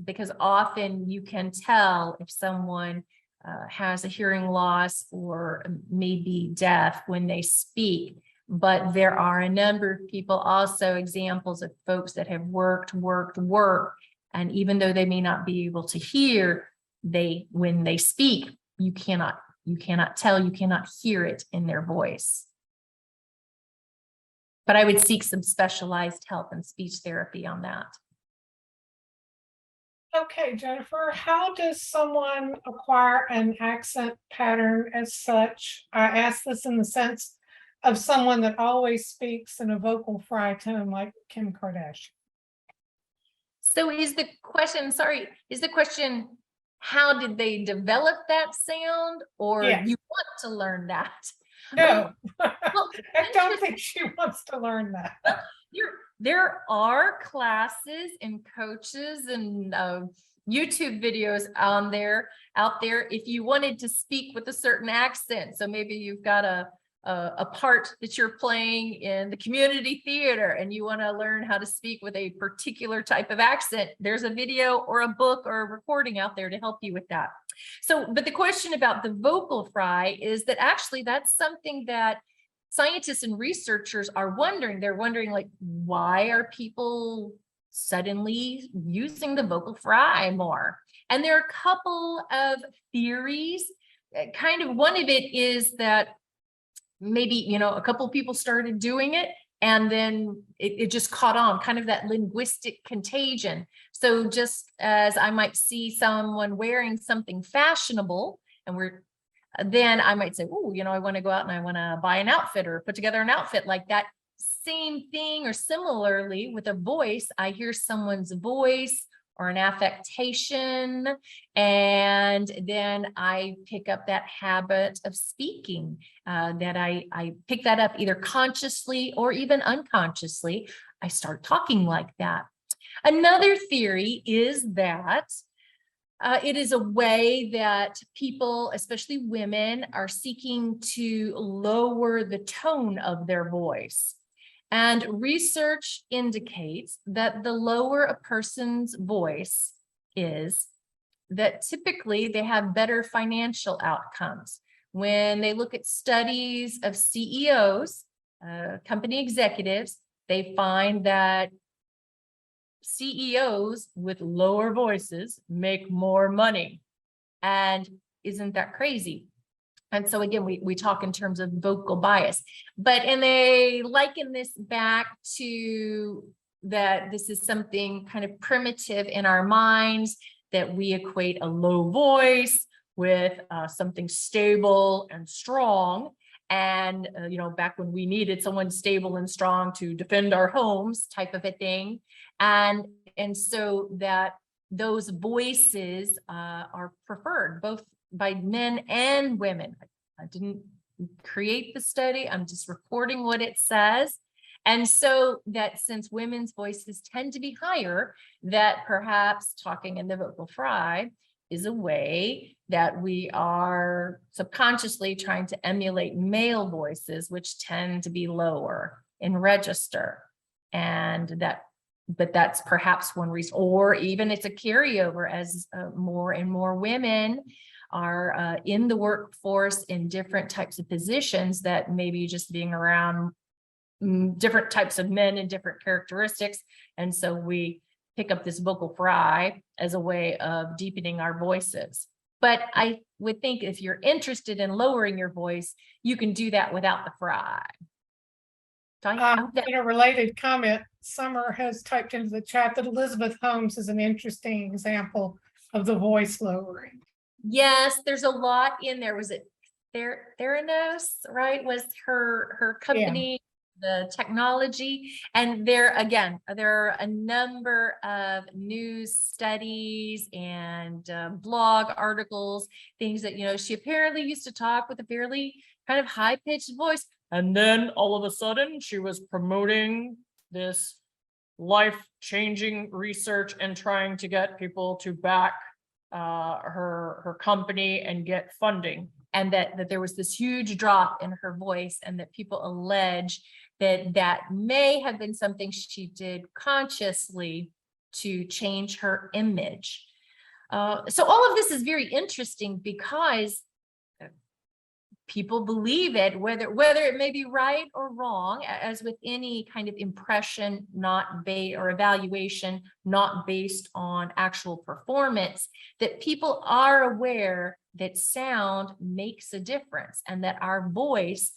because often you can tell if someone has a hearing loss or maybe deaf when they speak. But there are a number of people, also examples of folks that have worked. And even though they may not be able to hear, when they speak, you cannot tell, you cannot hear it in their voice. But I would seek some specialized help in speech therapy on that. Okay, Jennifer, how does someone acquire an accent pattern as such? I ask this in the sense of someone that always speaks in a vocal fry tone like Kim Kardashian. So is the question, how did they develop that sound, or Yes. you want to learn that? No, Well, I don't think she wants to learn that. There are classes and coaches and YouTube videos out there if you wanted to speak with a certain accent. So maybe you've got a part that you're playing in the community theater and you want to learn how to speak with a particular type of accent. There's a video or a book or a recording out there to help you with that. So, but the question about the vocal fry is that actually that's something that scientists and researchers are wondering. They're wondering, like, why are people suddenly using the vocal fry more? And there are a couple of theories. Kind of one of it is that maybe, a couple of people started doing it and then it just caught on, kind of that linguistic contagion. So just as I might see someone wearing something fashionable and then I might say, oh, I want to go out and I want to buy an outfit or put together an outfit like that. Same thing, or similarly with a voice, I hear someone's voice or an affectation, and then I pick up that habit of speaking, that I pick that up either consciously or even unconsciously. I start talking like that. Another theory is that it is a way that people, especially women, are seeking to lower the tone of their voice. And research indicates that the lower a person's voice is, that typically they have better financial outcomes. When they look at studies of CEOs, company executives, they find that CEOs with lower voices make more money. And isn't that crazy? And so again, we talk in terms of vocal bias, and they liken this back to that this is something kind of primitive in our minds, that we equate a low voice with something stable and strong. And, back when we needed someone stable and strong to defend our homes type of a thing. And so that those voices are preferred both by men and women. I didn't create the study. I'm just reporting what it says. And so that since women's voices tend to be higher, that perhaps talking in the vocal fry is a way that we are subconsciously trying to emulate male voices, which tend to be lower in register. But that's perhaps one reason, or even it's a carryover as more and more women are in the workforce in different types of positions, that maybe just being around different types of men and different characteristics. And so we pick up this vocal fry as a way of deepening our voices. But I would think if you're interested in lowering your voice, you can do that without the fry. In a related comment, Summer has typed into the chat that Elizabeth Holmes is an interesting example of the voice lowering. Yes, there's a lot in there. Was it Theranos, right? Was her company, the technology? And there are a number of news studies and blog articles, things that, she apparently used to talk with a fairly kind of high-pitched voice. And then all of a sudden she was promoting this life-changing research and trying to get people to back her company and get funding. And that there was this huge drop in her voice, and that people allege that may have been something she did consciously to change her image. So all of this is very interesting because people believe it, whether it may be right or wrong, as with any kind of impression, or evaluation, not based on actual performance, that people are aware that sound makes a difference, and that our voice,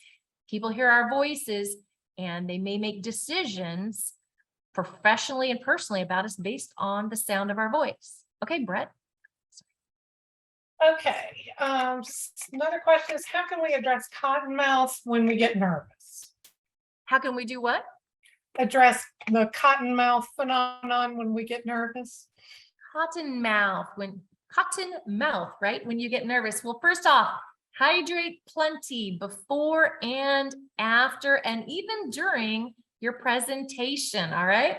people hear our voices and they may make decisions professionally and personally about us based on the sound of our voice. Okay, Brett. Okay, another question is, how can we address cottonmouth when we get nervous? How can we do what? Address the cottonmouth phenomenon when we get nervous. Cotton mouth, right? When you get nervous. Well, first off, hydrate plenty before and after, and even during your presentation. All right.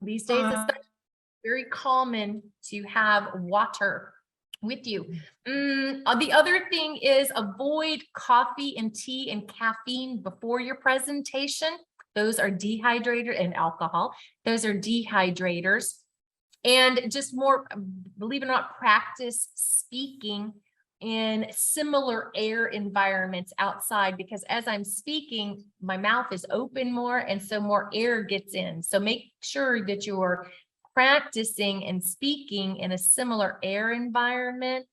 These days, it's very common to have water with you. The other thing is avoid coffee and tea and caffeine before your presentation. Those are dehydrators, and alcohol. Those are dehydrators. And just more, believe it or not, practice speaking in similar air environments outside, because as I'm speaking, my mouth is open more, and so more air gets in. So make sure that you're practicing and speaking in a similar air environment,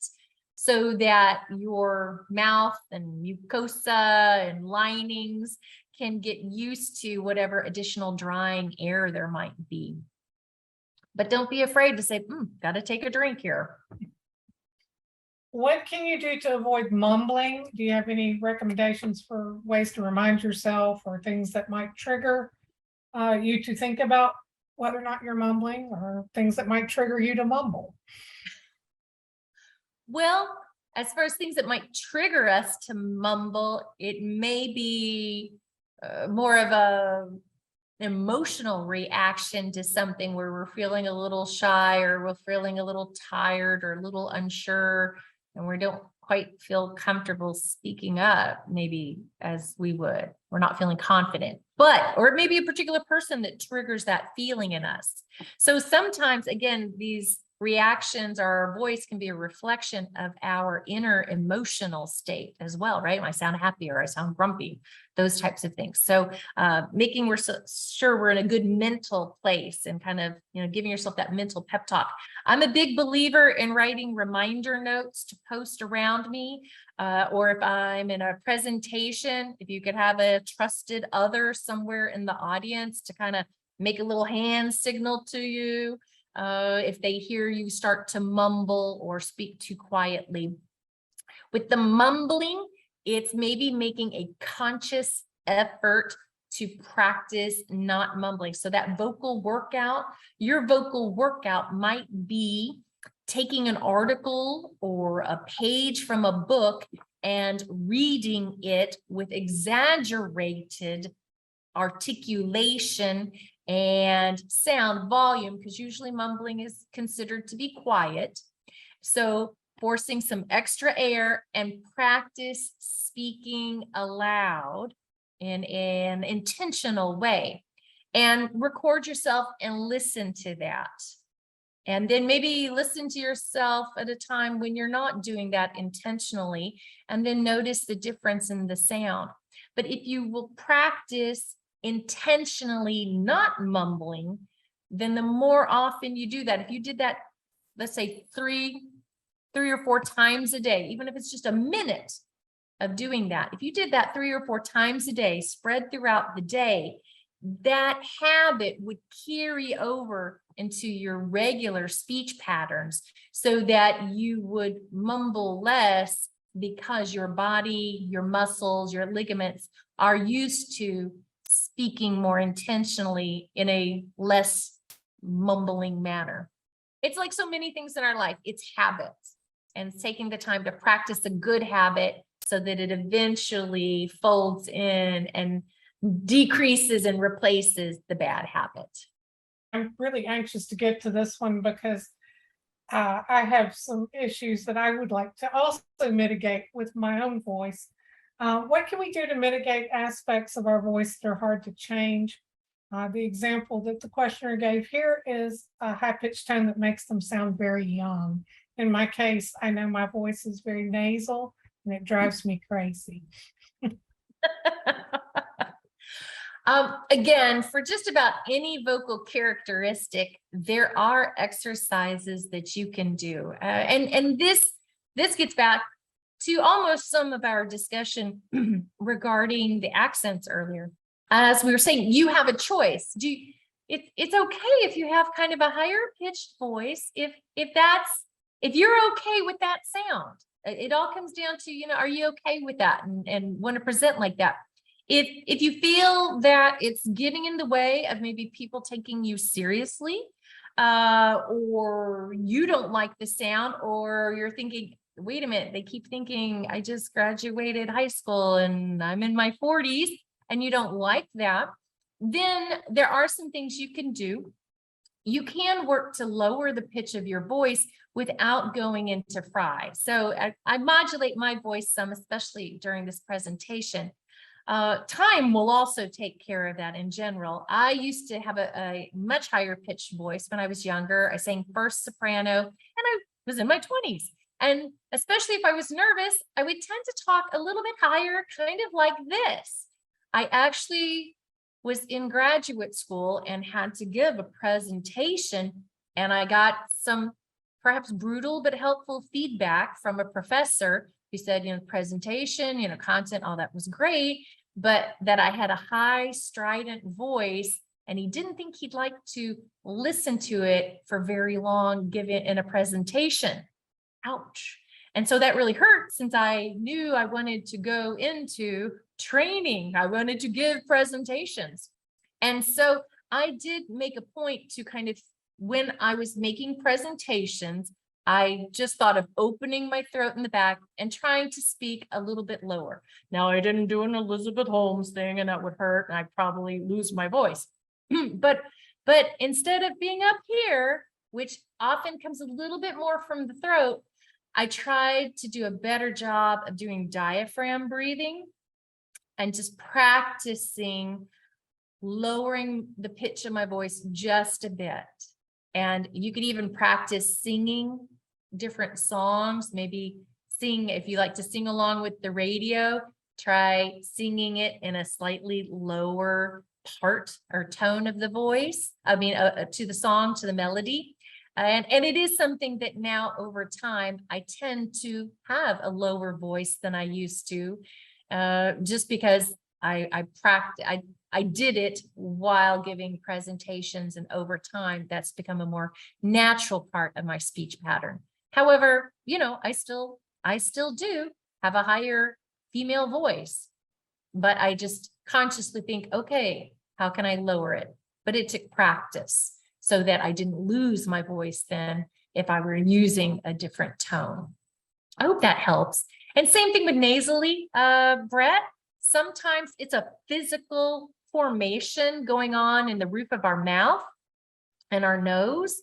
so that your mouth and mucosa and linings can get used to whatever additional drying air there might be. But don't be afraid to say, got to take a drink here. What can you do to avoid mumbling? Do you have any recommendations for ways to remind yourself, or things that might trigger you to think about whether or not you're mumbling, or things that might trigger you to mumble? Well, as far as things that might trigger us to mumble, it may be more of an emotional reaction to something where we're feeling a little shy, or we're feeling a little tired or a little unsure, and we don't quite feel comfortable speaking up, maybe as we would. We're not feeling confident, or it may be a particular person that triggers that feeling in us. So sometimes, again, these reactions or our voice can be a reflection of our inner emotional state as well, right? When I sound happy or I sound grumpy, those types of things. So making sure we're in a good mental place and kind of, giving yourself that mental pep talk. I'm a big believer in writing reminder notes to post around me, or if I'm in a presentation, if you could have a trusted other somewhere in the audience to kind of make a little hand signal to you. If they hear you start to mumble or speak too quietly. With the mumbling, it's maybe making a conscious effort to practice not mumbling. So that vocal workout, your vocal workout might be taking an article or a page from a book and reading it with exaggerated articulation and sound volume, because usually mumbling is considered to be quiet. So forcing some extra air and practice speaking aloud in an intentional way, and record yourself and listen to that. And then maybe listen to yourself at a time when you're not doing that intentionally, and then notice the difference in the sound. But if you will practice intentionally not mumbling, then the more often you do that, if you did that, let's say three or four times a day, even if it's just a minute of doing that, if you did that 3 or 4 times a day, spread throughout the day, that habit would carry over into your regular speech patterns, so that you would mumble less, because your body, your muscles, your ligaments are used to speaking more intentionally in a less mumbling manner. It's like so many things in our life, it's habits, and it's taking the time to practice a good habit so that it eventually folds in and decreases and replaces the bad habit. I'm really anxious to get to this one because I have some issues that I would like to also mitigate with my own voice. What can we do to mitigate aspects of our voice that are hard to change? The example that the questioner gave here is a high-pitched tone that makes them sound very young. In my case, I know my voice is very nasal and it drives me crazy. Again, for just about any vocal characteristic, there are exercises that you can do. And this gets back to almost some of our discussion regarding the accents earlier. As we were saying, you have a choice. It's okay if you have kind of a higher pitched voice, if you're okay with that sound. It all comes down to, are you okay with that and want to present like that? If you feel that it's getting in the way of maybe people taking you seriously, or you don't like the sound, or you're thinking, wait a minute, they keep thinking I just graduated high school and I'm in my 40s, and you don't like that, then there are some things you can do. You can work to lower the pitch of your voice without going into fry. So I modulate my voice some, especially during this presentation. Time will also take care of that in general. I used to have a much higher pitched voice when I was younger. I sang first soprano and I was in my 20s. And especially if I was nervous, I would tend to talk a little bit higher, kind of like this. I actually was in graduate school and had to give a presentation, and I got some perhaps brutal but helpful feedback from a professor who said, presentation, content, all that was great, but that I had a high strident voice, and he didn't think he'd like to listen to it for very long, give it in a presentation. Ouch. And so that really hurt, since I knew I wanted to go into training. I wanted to give presentations. And so I did make a point to kind of, when I was making presentations, I just thought of opening my throat in the back and trying to speak a little bit lower. Now, I didn't do an Elizabeth Holmes thing, and that would hurt, and I'd probably lose my voice. But instead of being up here, which often comes a little bit more from the throat, I tried to do a better job of doing diaphragm breathing and just practicing lowering the pitch of my voice just a bit. And you could even practice singing different songs, maybe sing, if you like to sing along with the radio, try singing it in a slightly lower part or tone of the voice. I mean, to the song, to the melody. And it is something that now over time, I tend to have a lower voice than I used to, just because I did it while giving presentations, and over time, that's become a more natural part of my speech pattern. However, you know, I still do have a higher female voice, but I just consciously think, okay, how can I lower it? But it took practice so that I didn't lose my voice then if I were using a different tone. I hope that helps. And same thing with nasally, Brett. Sometimes it's a physical formation going on in the roof of our mouth and our nose.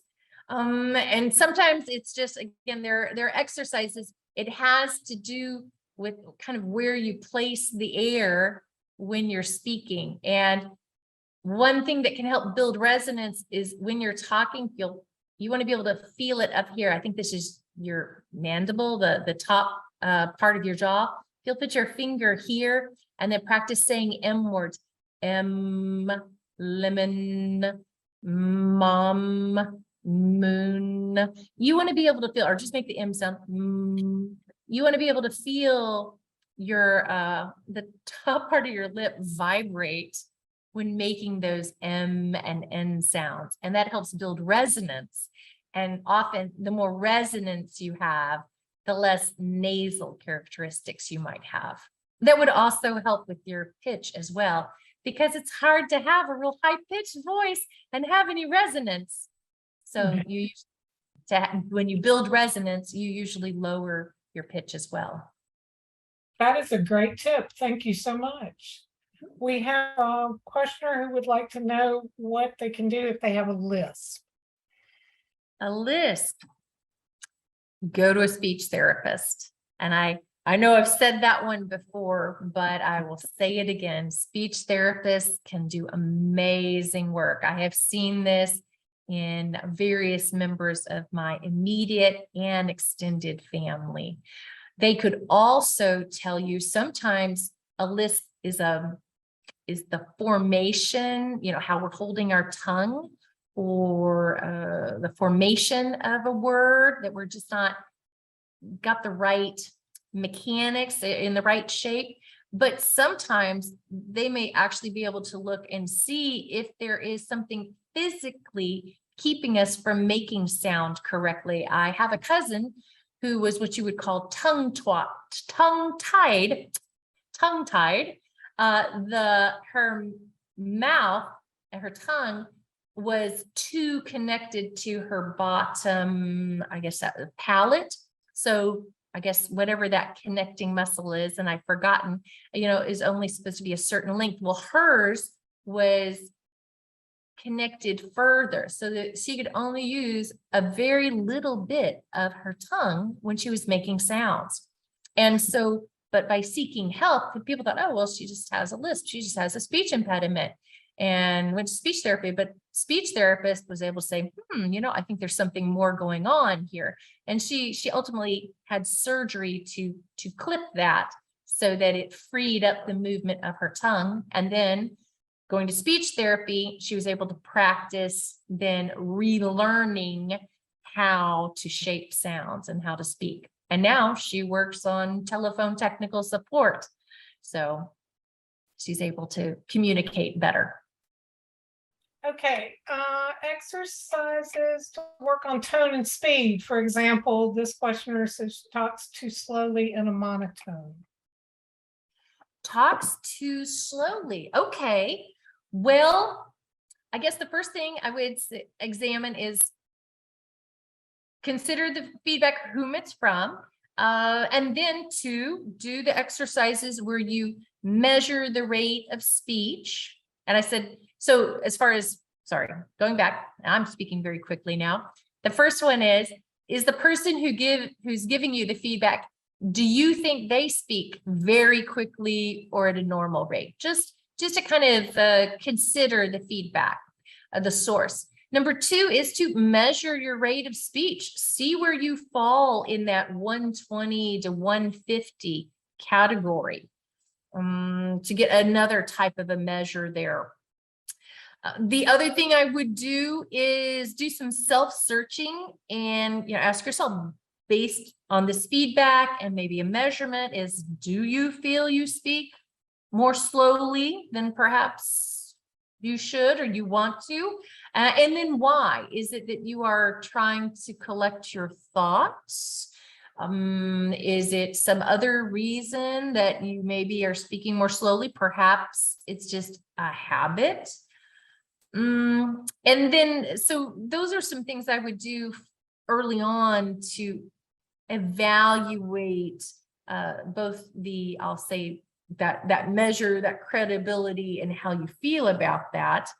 And sometimes it's just, again, there are exercises. It has to do with kind of where you place the air when you're speaking. And one thing that can help build resonance is when you're talking, you want to be able to feel it up here. I think this is your mandible, the top part of your jaw. You'll put your finger here and then practice saying M words. M, lemon, mom, moon. You want to be able to feel, or just make the M sound. You want to be able to feel your the top part of your lip vibrate when making those M and N sounds. And that helps build resonance. And often the more resonance you have, the less nasal characteristics you might have. That would also help with your pitch as well, because it's hard to have a real high-pitched voice and have any resonance. So when you build resonance, you usually lower your pitch as well. That is a great tip. Thank you so much. We have a questioner who would like to know what they can do if they have a lisp. A lisp. Go to a speech therapist. And I know I've said that one before, but I will say it again. Speech therapists can do amazing work. I have seen this in various members of my immediate and extended family. They could also tell you sometimes a lisp is the formation, you know, how we're holding our tongue, or the formation of a word that we're just not got the right mechanics in the right shape. But sometimes they may actually be able to look and see if there is something physically keeping us from making sound correctly. I have a cousin who was what you would call tongue-tied. Her mouth and her tongue was too connected to her bottom, I guess that palate. So I guess whatever that connecting muscle is, and I've forgotten, you know, is only supposed to be a certain length. Well, hers was connected further so that she could only use a very little bit of her tongue when she was making sounds. And so, but by seeking help, people thought, oh, well, she just has a lisp. She just has a speech impediment, and went to speech therapy. But speech therapist was able to say, you know, I think there's something more going on here. And she ultimately had surgery to clip that so that it freed up the movement of her tongue. And then going to speech therapy, she was able to practice then relearning how to shape sounds and how to speak. And now she works on telephone technical support. So she's able to communicate better. Okay, exercises to work on tone and speed. For example, this questioner says she talks too slowly in a monotone. Talks too slowly. Okay. Well, I guess the first thing I would examine is consider the feedback, whom it's from, and then to do the exercises where you measure the rate of speech. And I said, so as far as, sorry, going back, I'm speaking very quickly now. The first one is is the person who's giving you the feedback, do you think they speak very quickly or at a normal rate? Just to kind of consider the feedback, the source. Number 2 is to measure your rate of speech. See where you fall in that 120 to 150 category, to get another type of a measure there. The other thing I would do is do some self-searching and ask yourself, based on this feedback and maybe a measurement, is do you feel you speak more slowly than perhaps you should or you want to? And then why? Is it that you are trying to collect your thoughts? Is it some other reason that you maybe are speaking more slowly? Perhaps it's just a habit. And then, so those are some things I would do early on to evaluate both the, I'll say, that measure, that credibility, and how you feel about that.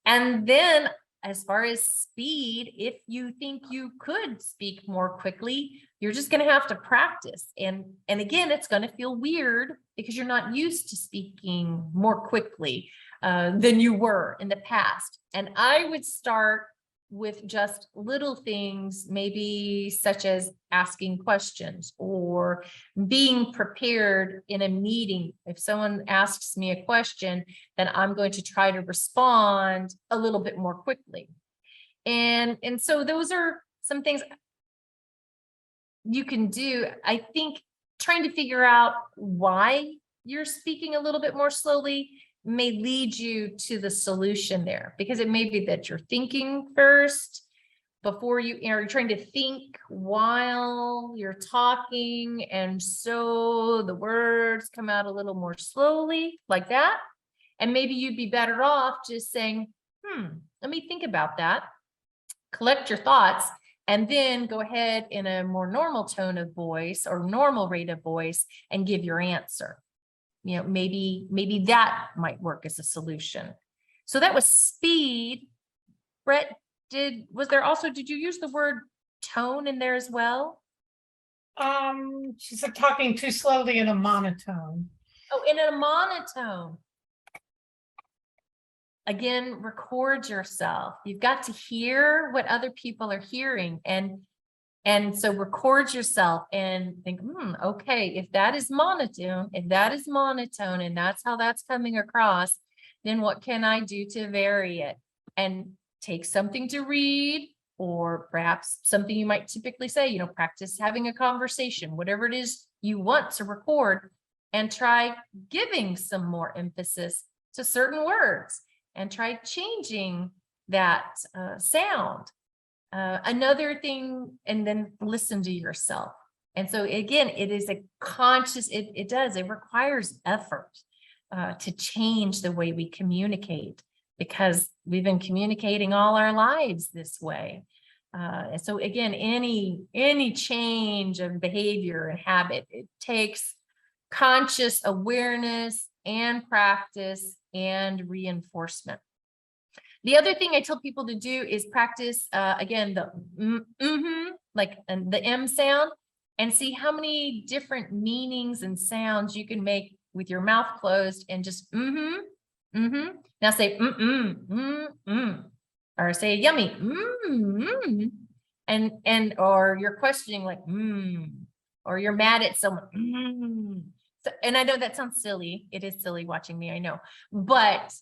And then as far as speed, if you think you could speak more quickly, you're just going to have to practice. And again, it's going to feel weird because you're not used to speaking more quickly than you were in the past. And I would start with just little things, maybe such as asking questions or being prepared in a meeting. If someone asks me a question, then I'm going to try to respond a little bit more quickly. And so those are some things you can do. I think trying to figure out why you're speaking a little bit more slowly may lead you to the solution there, because it may be that you're thinking first before you're trying to think while you're talking, and so the words come out a little more slowly like that. And maybe you'd be better off just saying, let me think about that, collect your thoughts, and then go ahead in a more normal tone of voice or normal rate of voice and give your answer. Maybe that might work as a solution. So that was speed. Brett, did you use the word tone in there as well? She said talking too slowly in a monotone. Oh, in a monotone. Again, record yourself. You've got to hear what other people are hearing. And so record yourself and think, okay, if that is monotone, and that's how that's coming across, then what can I do to vary it? And take something to read, or perhaps something you might typically say, practice having a conversation, whatever it is you want to record, and try giving some more emphasis to certain words and try changing that sound. Another thing, and then listen to yourself. And so again, it is a conscious, it requires effort to change the way we communicate, because we've been communicating all our lives this way. And so again, any change of behavior and habit, it takes conscious awareness and practice and reinforcement. The other thing I tell people to do is practice, again, the the M sound, and see how many different meanings and sounds you can make with your mouth closed, and just Now say or say yummy, and or you're questioning like or you're mad at someone. So, and I know that sounds silly. It is silly watching me, I know, but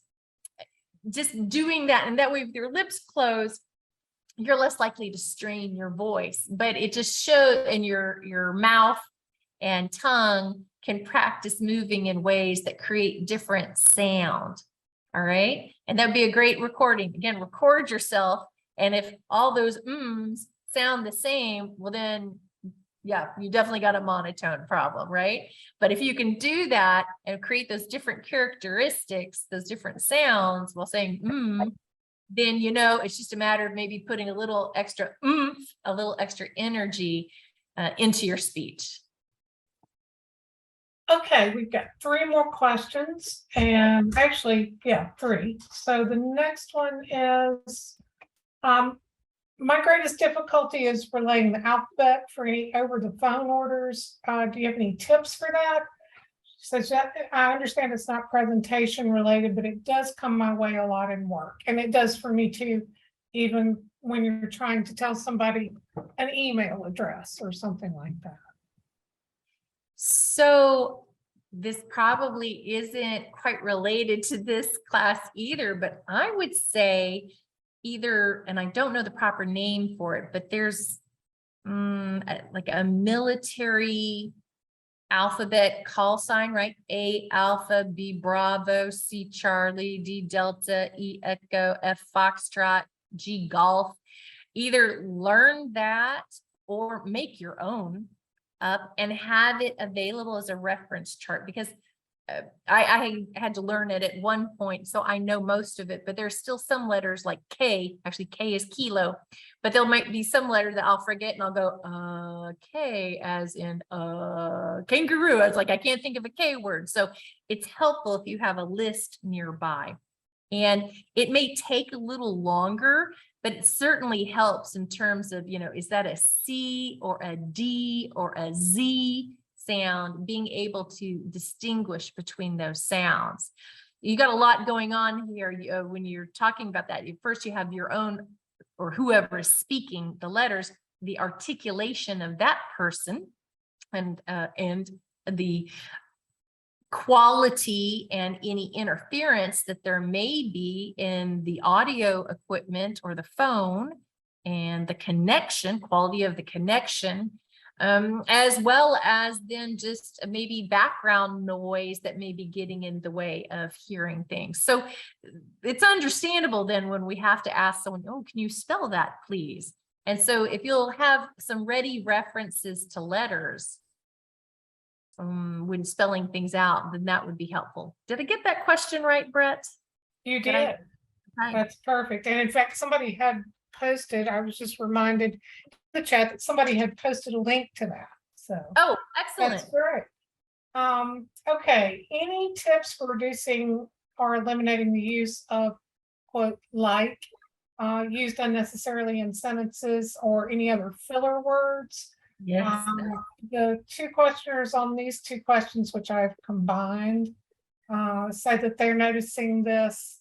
just doing that, and that way with your lips closed, you're less likely to strain your voice. But it just shows, and your mouth and tongue can practice moving in ways that create different sound. All right, and that'd be a great recording. Again, record yourself, and if all those sound the same, well then, yeah, you definitely got a monotone problem, right? But if you can do that and create those different characteristics, those different sounds while saying then it's just a matter of maybe putting a little extra oomph, a little extra energy into your speech. Okay, we've got 3 more questions, and actually, 3. So the next one is, My greatest difficulty is relaying the alphabet for any over the phone orders. Do you have any tips for that? Such that I understand it's not presentation related, but it does come my way a lot in work, and it does for me too, even when you're trying to tell somebody an email address or something like that. So this probably isn't quite related to this class either, but I would say either, and I don't know the proper name for it, but there's like a military alphabet call sign, right? A Alpha, B Bravo, C Charlie, D Delta, E Echo, F Foxtrot, G Golf. Either learn that or make your own up and have it available as a reference chart, because I had to learn it at one point, so I know most of it, but there's still some letters like K, actually K is kilo, but there might be some letter that I'll forget and I'll go, K as in kangaroo. I was like, I can't think of a K word. So it's helpful if you have a list nearby. And it may take a little longer, but it certainly helps in terms of, is that a C or a D or a Z sound, being able to distinguish between those sounds. You got a lot going on here. When you're talking about that, first you have your own, or whoever is speaking the letters, the articulation of that person, and the quality and any interference that there may be in the audio equipment or the phone, and the connection, quality of the connection, as well as then just maybe background noise that may be getting in the way of hearing things. So it's understandable then when we have to ask someone, oh, can you spell that, please? And so if you'll have some ready references to letters when spelling things out, then that would be helpful. Did I get that question right, Brett? You did. That's perfect. And in fact, somebody had posted, I was just reminded in the chat that somebody had posted a link to that. So oh, excellent. That's great. Okay. Any tips for reducing or eliminating the use of quote like used unnecessarily in sentences or any other filler words? Yes. The two questioners on these two questions, which I've combined, say that they're noticing this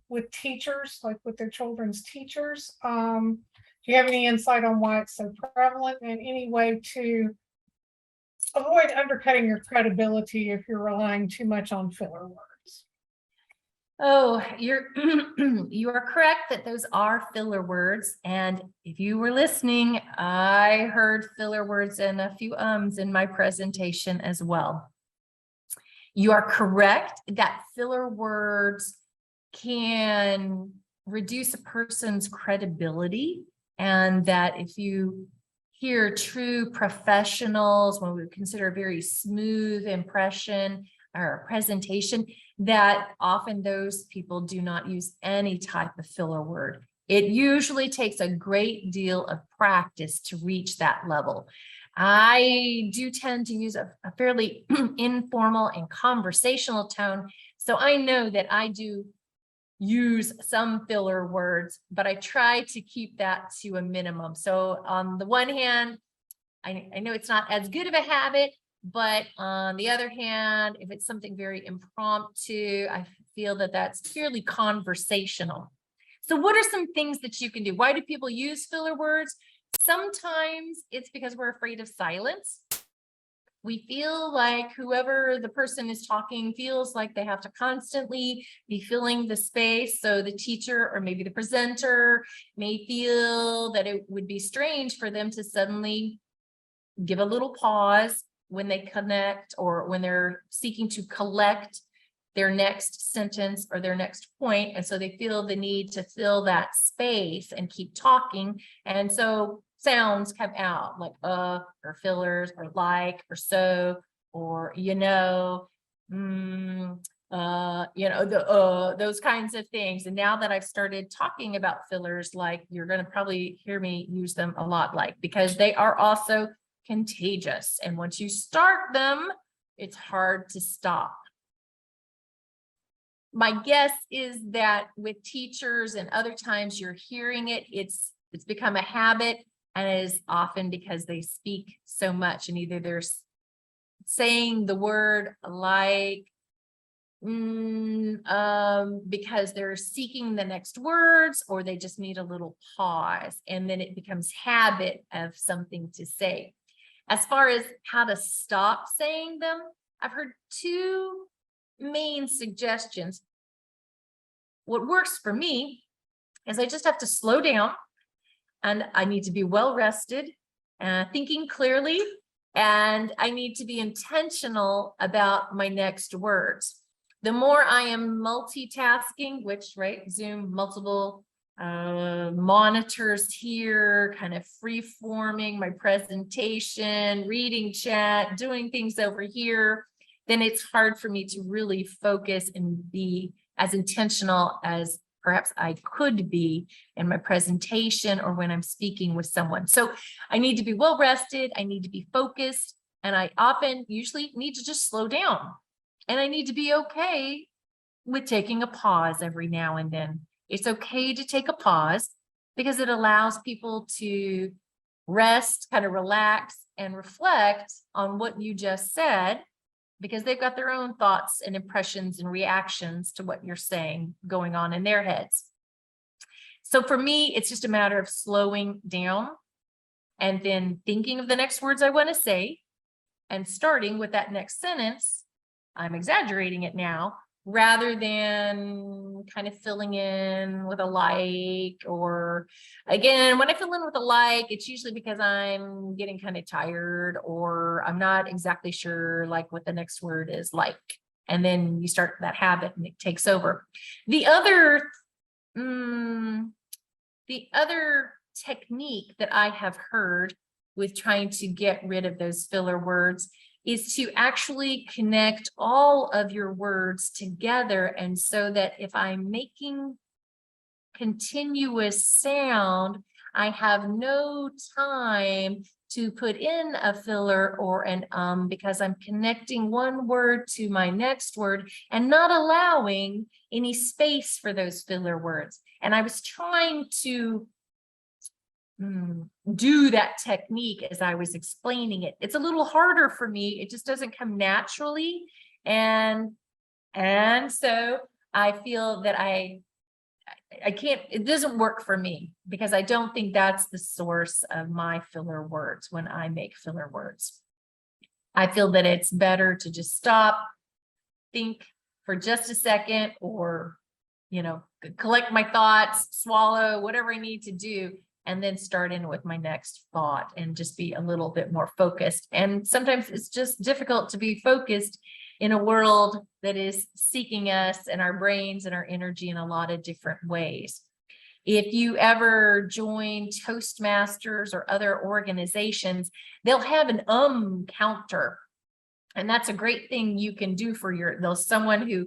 with teachers, like with their children's teachers. Do you have any insight on why it's so prevalent, and any way to avoid undercutting your credibility if you're relying too much on filler words? Oh, you are correct that those are filler words. And if you were listening, I heard filler words and a few ums in my presentation as well. You are correct that filler words can reduce a person's credibility, and that if you hear true professionals, when we consider a very smooth impression or presentation, that often those people do not use any type of filler word. It usually takes a great deal of practice to reach that level. I do tend to use a fairly informal and conversational tone, so I know that I do use some filler words, but I try to keep that to a minimum. So on the one hand, I know it's not as good of a habit, but on the other hand, if it's something very impromptu, I feel that that's purely conversational. So what are some things that you can do? Why do people use filler words? Sometimes it's because we're afraid of silence. We feel like whoever the person is talking feels like they have to constantly be filling the space. So the teacher or maybe the presenter may feel that it would be strange for them to suddenly give a little pause when they connect, or when they're seeking to collect their next sentence or their next point. And so they feel the need to fill that space and keep talking. And so sounds come out like or fillers, or like, or so, or those kinds of things. And now that I've started talking about fillers, like, you're going to probably hear me use them a lot, like, because they are also contagious. And once you start them, it's hard to stop. My guess is that with teachers and other times you're hearing it, it's become a habit, and it is often because they speak so much, and either they're saying the word like because they're seeking the next words, or they just need a little pause, and then it becomes habit of something to say. As far as how to stop saying them, I've heard two main suggestions. What works for me is I just have to slow down, and I need to be well rested, thinking clearly, and I need to be intentional about my next words. The more I am multitasking, which, right, Zoom, multiple monitors here, kind of free forming my presentation, reading chat, doing things over here, then it's hard for me to really focus and be as intentional as perhaps I could be in my presentation or when I'm speaking with someone. So I need to be well rested, I need to be focused, and I usually need to just slow down. And I need to be okay with taking a pause every now and then. It's okay to take a pause because it allows people to rest, kind of relax, and reflect on what you just said, because they've got their own thoughts and impressions and reactions to what you're saying going on in their heads. So for me, it's just a matter of slowing down and then thinking of the next words I want to say and starting with that next sentence. I'm exaggerating it now, rather than kind of filling in with a like, or again, when I fill in with a like, it's usually because I'm getting kind of tired, or I'm not exactly sure like what the next word is like. And then you start that habit and it takes over. The other technique that I have heard with trying to get rid of those filler words is to actually connect all of your words together. And so that if I'm making continuous sound, I have no time to put in a filler or an because I'm connecting one word to my next word and not allowing any space for those filler words. And I was trying to do that technique as I was explaining it. It's a little harder for me. It just doesn't come naturally. And so I feel that I can't, it doesn't work for me, because I don't think that's the source of my filler words when I make filler words. I feel that it's better to just stop, think for just a second, or, collect my thoughts, swallow, whatever I need to do, and then start in with my next thought and just be a little bit more focused. And sometimes it's just difficult to be focused in a world that is seeking us and our brains and our energy in a lot of different ways. If you ever join Toastmasters or other organizations, they'll have an counter. And that's a great thing you can do for someone who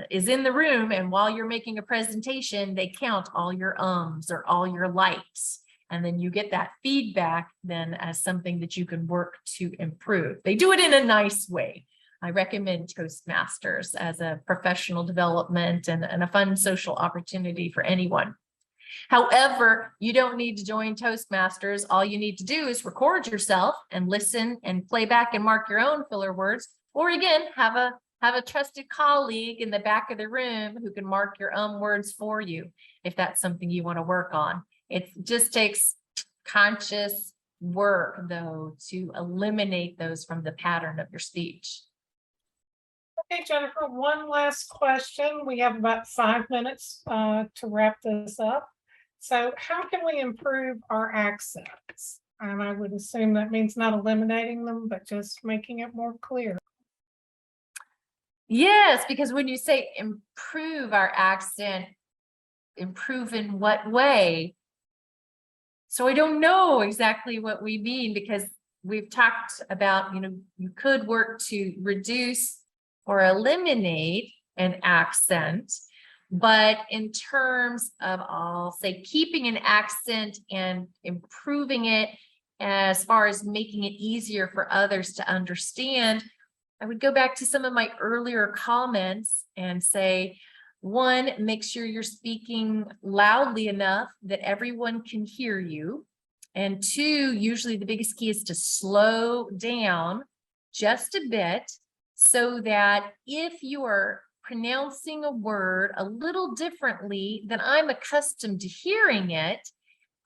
is in the room, and while you're making a presentation, they count all your ums or all your likes. And then you get that feedback then as something that you can work to improve. They do it in a nice way. I recommend Toastmasters as a professional development and a fun social opportunity for anyone. However, you don't need to join Toastmasters. All you need to do is record yourself and listen and play back and mark your own filler words, or again, have a trusted colleague in the back of the room who can mark your words for you, if that's something you want to work on. It just takes conscious work, though, to eliminate those from the pattern of your speech. Okay, Jennifer, one last question. We have about 5 minutes to wrap this up. So how can we improve our accents? And I would assume that means not eliminating them, but just making it more clear. Yes, because when you say improve our accent, improve in what way? So I don't know exactly what we mean, because we've talked about, you could work to reduce or eliminate an accent, but in terms of, I'll say, keeping an accent and improving it as far as making it easier for others to understand, I would go back to some of my earlier comments and say, one, make sure you're speaking loudly enough that everyone can hear you. And two, usually the biggest key is to slow down just a bit so that if you are pronouncing a word a little differently than I'm accustomed to hearing it,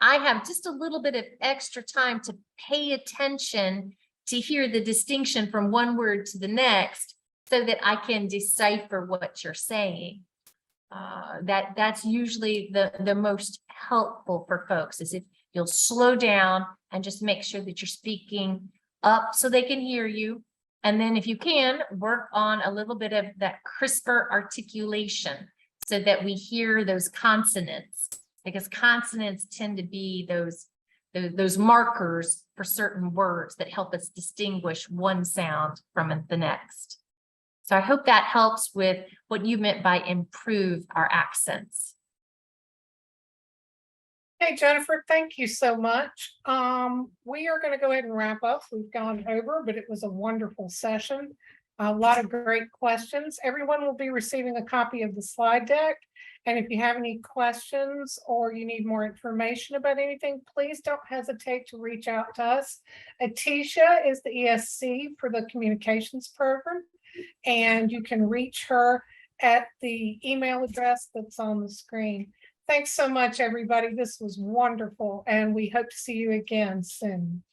I have just a little bit of extra time to pay attention to hear the distinction from one word to the next so that I can decipher what you're saying. That's usually the most helpful for folks, is if you'll slow down and just make sure that you're speaking up so they can hear you. And then if you can, work on a little bit of that crisper articulation so that we hear those consonants, because consonants tend to be those markers for certain words that help us distinguish one sound from the next. So I hope that helps with what you meant by improve our accents. Hey, Jennifer, thank you so much. We are going to go ahead and wrap up. We've gone over, but it was a wonderful session. A lot of great questions. Everyone will be receiving a copy of the slide deck. And if you have any questions or you need more information about anything, please don't hesitate to reach out to us. Atisha is the ESC for the communications program, and you can reach her at the email address that's on the screen. Thanks so much, everybody. This was wonderful, and we hope to see you again soon.